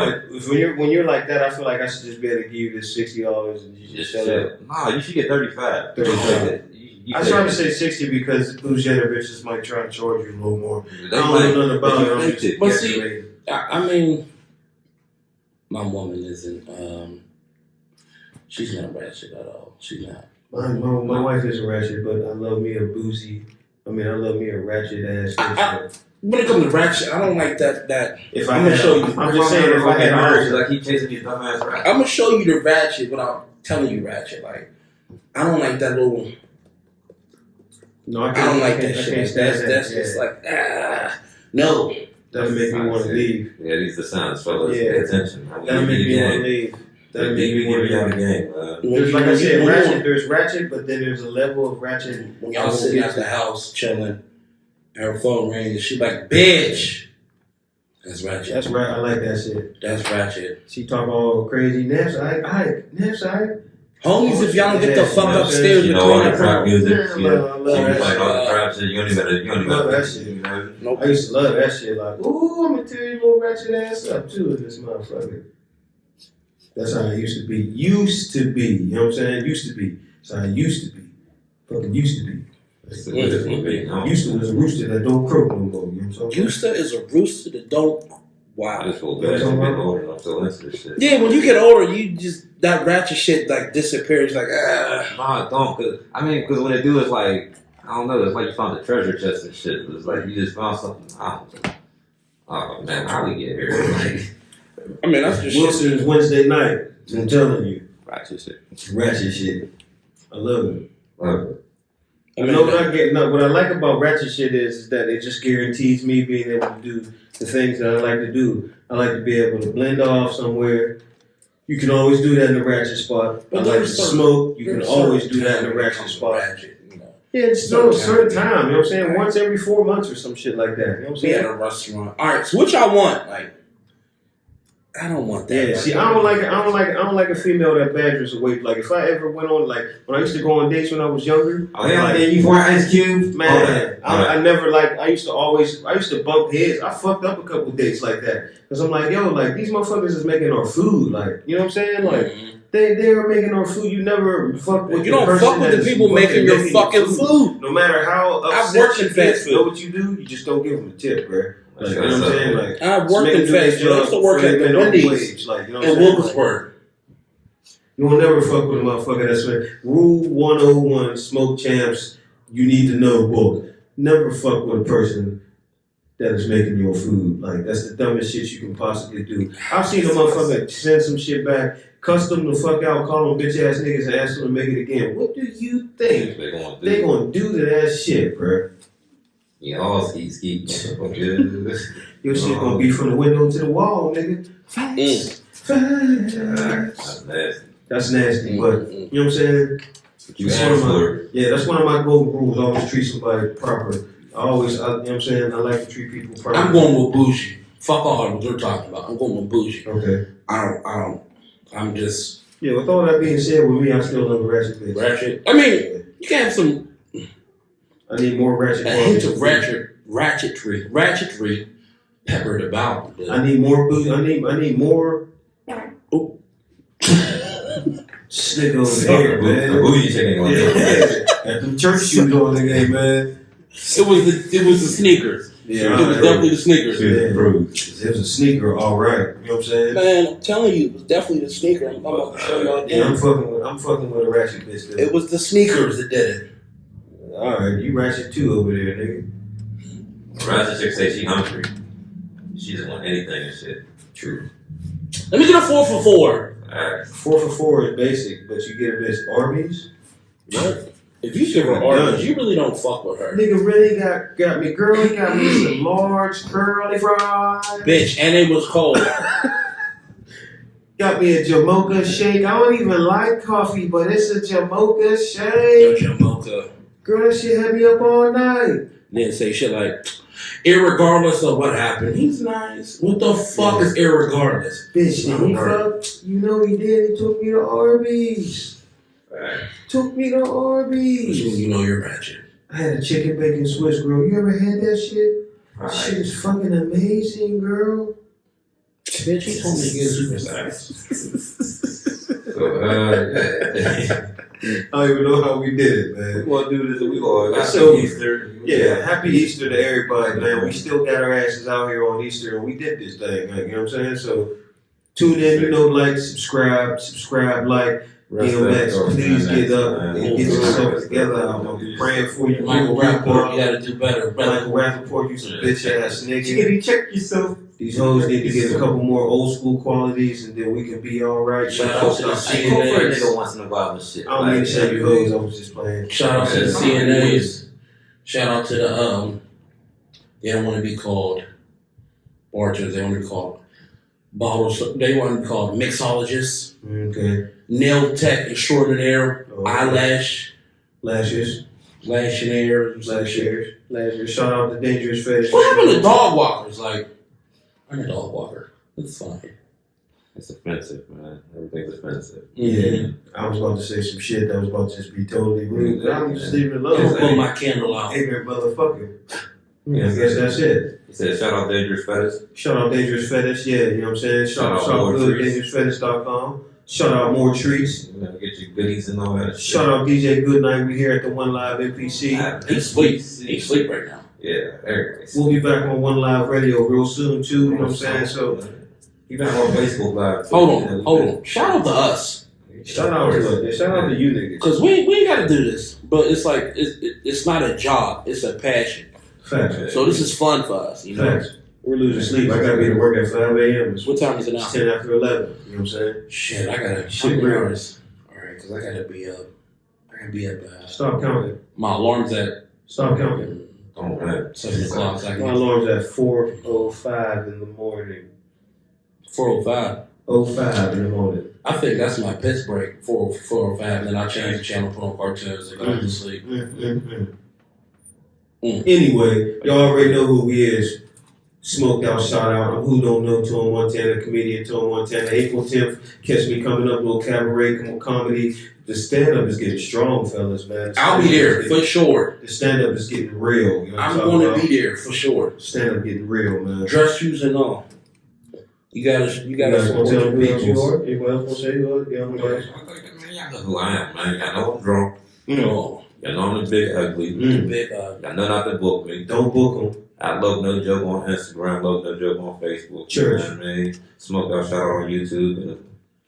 when you're like that, I feel like I should just be able to give you this $60 and you just just shut up. shit. Nah, you should get 35. 35. You I was trying to say 60 because Bougetto bitches might try to charge you a little more. They I don't might, know nothing about but it. I'm you just faked it. But see- guesstimating. I mean, my woman isn't. She's not Ratchet at all. She's not. My wife is a ratchet, but I love me a boozy. I mean, I love me a ratchet ass bitch. When it comes to Ratchet, I don't like that. If I'm gonna show you. I'm just saying, if I had marriage, marriage, I keep chasing these dumbass rats. I'm gonna show you the Ratchet without telling you Ratchet. Like, I don't like that little. no, I don't like that I shit. can't stand that. That's just like no. That'll make me want to leave. Yeah, these are the signs, fellas. Yeah. Pay attention. That'll make me want to leave. That'll make me want to out the leave. game, man. There's, like I said, ratchet. There's ratchet, but then there's a level of ratchet. When y'all sitting at the house chilling, and her phone rings, she like, bitch. That's Ratchet. That's right. I like that shit. That's Ratchet. She talk all crazy. Naps, Naps, Homies, if y'all don't get the fuck Yeah, upstairs You and know all clean the up trap her. music. Yeah, You man, I know, love you that like shit. all the trap shit. You don't even Love that gotta, shit. you know. Nope. I used to love that shit. Like, ooh, I'm gonna tear your little ratchet ass up too in this motherfucker. That's how I used to be. Used to be. You know what I'm saying? Used to be. That's how I used to be. Fucking used to be. It's the way it's gonna be, no. Used to was a rooster that don't croak no more. You know what I'm saying? Houston is a rooster that don't. I Wow. just feel bad. I'm getting older and I'm still into this shit. Yeah, when you get older, you just that Ratchet shit like disappears. Like Nah, don't. Cause when they do, it's like, I don't know. It's like you found a treasure chest and shit. It's like you just found something. I don't know. Oh man, how we get here? Like, I mean, that's just shit. Wilson's Wednesday night. I'm telling you. ratchet shit. Ratchet shit. I love it. I I mean, know what I get. No, what I like about ratchet shit is that it just guarantees me being able to do the things that I like to do. I like to be able to blend off somewhere. You can always do that in the ratchet spot. But I like to smoke. You can always do that in the ratchet spot. Ratchet, you know. Yeah, it's no certain time. You know what I'm saying? Once every 4 months or some shit like that. You know what I'm We saying? at a restaurant. All right, so what y'all want? Like, I don't want that. Yeah, see, I don't like a female that badgers away. Like, if I ever went on, like, when I used to go on dates when I was younger, Oh, yeah, like, you pour Ice Cube? man, I never like. I used to bump heads. I fucked up a couple dates like that because I'm like, yo, like these motherfuckers is making our food. Like, you know what I'm saying? Like, they are making our food. You never fuck with. You don't fuck with the people making your fucking food. No matter how I've worked in fast food. You know what you do? You just don't give them a tip, bro. Like, you know what I'm saying? Like, I've worked in fast food. I used to work at the Wendy's like, you know in Wilkesburg. You will never fuck with a motherfucker that's Rule 101, Smoke Champs, you need to know book. Never fuck with a person that is making your food. Like, that's the dumbest shit you can possibly do. I've seen a motherfucker send some shit back, cuss them the fuck out, call them bitch ass niggas, and ask them to make it again. What do you think they gonna do to that shit, bro? Yeah, all ski. Your shit gonna be from the window to the wall, nigga. Facts. That's nasty. That's nasty, but you know what I'm saying? You asked for it. Yeah, that's one of my golden rules. Always treat somebody proper. You know what I'm saying? I like to treat people proper. I'm going with bougie. Fuck all what they're talking about. I'm going with bougie. Okay. I'm just Yeah, with all that being said, with me, I still love a ratchet bitch. ratchet. I mean, you can have some I need more ratchet. a hint of ratchetry peppered about. But I need more booty. I need more. Oh. Slick over here, man. Booty chicken on there. Got them church shoes on again, man. it was the sneakers. Yeah, It was definitely the sneakers. It was a sneaker, all right. You know what I'm saying? Man, I'm telling you, it was definitely the sneaker. I'm about to show y'all Yeah, again. I'm fucking with a ratchet bitch. Though. It was the sneakers that did it. All right, you ratchet too over there, nigga. Ratchet chick say she hungry. She doesn't want anything and shit. True. Let me get a 4 for 4. Alright. 4 for 4 is basic, but you get a bitch Arby's. What? If you give her Arby's, you really don't fuck with her. Nigga really got me, girl. He got me some large curly fries. Bitch, and it was cold. Got me a Jamocha shake. I don't even like coffee, but it's a Jamocha shake. Jamocha. Girl, that shit had me up all night. Then say shit like, irregardless of what happened, he's nice. What the fuck is irregardless? Bitch, did he fuck? You know he did. He took me to Arby's. Alright. Took me to Which Arby's. means you know you're ratchet. I had a chicken bacon Swiss grill. You ever had that shit? That shit is fucking amazing, girl. Bitch, he told me to get super size. I don't even know how we did it, man. We gonna do this. We gonna That's so- Easter. Yeah, happy Easter to everybody, man. We still got our asses out here on Easter, and we did this thing, like, you know what I'm saying? So tune in, like, subscribe, like, DMX, please get up and get yourself together. I'm gonna be praying for you. Michael Rappaport, you gotta do better. Michael Rappaport, you some bitch ass nigga. Chickity, check yourself. These hoes need to get a couple more old school qualities, and then we can be all right. Shout out to the I go for a CNAs. nigga once in a while and shit. I don't mean to say you hoes. I was just playing. Shout out to the CNAs. Shout out to the they don't want to be called bartenders. They want to be called bottles. They want to be called mixologists, Okay. nail tech extraordinaire, eyelash, Lashes. lashionaire, some shit. Lashes. Shout out to Dangerous Fetish. What happened to dog walkers? Like, I'm a dog walker. It's fine. It's offensive, man. Everything's offensive. Yeah. I was about to say some shit that was about to just be totally rude. But I'm just leaving it I'm alone. gonna put my candle out. Ignorant motherfucker. Yeah. I guess that's it. He said, shout out Dangerous Fetish. Shout out Dangerous Fetish. Yeah, you know what I'm saying? Shout out Shout More good Treats. dangerousfetish.com. Shout out More Treats. You know, get your goodies and all that shit. Shout out DJ Goodnight. We here at the One Live NPC. He's asleep. He's asleep right now. Yeah, everything. We'll be back on One Live Radio real soon too. You know what I'm saying? So you got on Facebook Live. Hold on. Shout out to us. shout out to you niggas. Cause we ain't gotta do this, but it's like it's not a job, it's a passion. Facts. So this is fun for us, you know. Facts. We're losing sleep. I gotta be to work at 5 a.m. It's What time is it now? 10 after 11. You know what I'm saying? Shit, I gotta Shit, how many real. hours? All right, cause I gotta be up. Stop counting. My alarm's at Stop counting. Oh, man. 7 o'clock. So I My can alarm's at 4:05 in the morning. 4:05. 05 in the morning. I think that's my piss break, 4 or 5, and then I change the channel, put on cartoons, and go to sleep. Anyway, y'all already know who he is. Smoked out, shout out. I'm Who Don't Know, Tone Montana, comedian Tone Montana. April 10th, catch me coming up, little cabaret, comedy. The stand up is getting strong, fellas, man. I'll be there for sure. The stand up is getting real. You know what I'm talking going to about? be there for sure. Stand up getting real, man. Dress shoes and all. You gotta You guys want support to tell your the people you peoples. are? Anyone else want to say who are? Yeah, I'm Man, y'all know who I am, man. Y'all know I'm drunk. Oh, Y'all know I'm the big ugly. big, Y'all know not to book me. Don't book them. I love No Joke on Instagram, love No Joke on Facebook. Church. You know what I mean? Smoke Out Shout Out on YouTube. And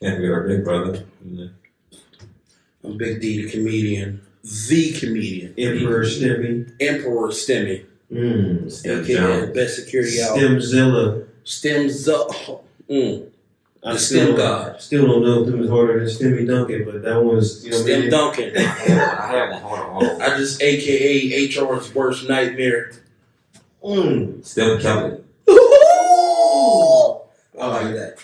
can't forget our big brother. You know. I'm Big D, the comedian. The comedian. Emperor Stimmy. Emperor Stemmy. Step AKA down. best security out. Stemzilla. Stems up. I The still, Stem God. Still don't know if them is harder than Stimmy Duncan, but that one's, you know what I Stem mean? Duncan. I had one. Hold on. I just AKA HR's worst nightmare. Step Kelly. I like that.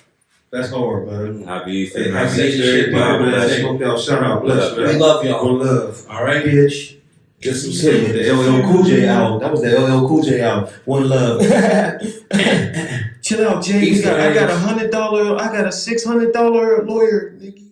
That's hard, man. I be Hey, saying, I say see shit, shit, man. man. Smoked out, shout out, bless, We man. love y'all. One love. All right? Bitch. Get some Hit sleep. the LL Cool J album. That was the LL Cool J album. One love. Chill out, Jay. I got $100. I got a $600 lawyer, nigga.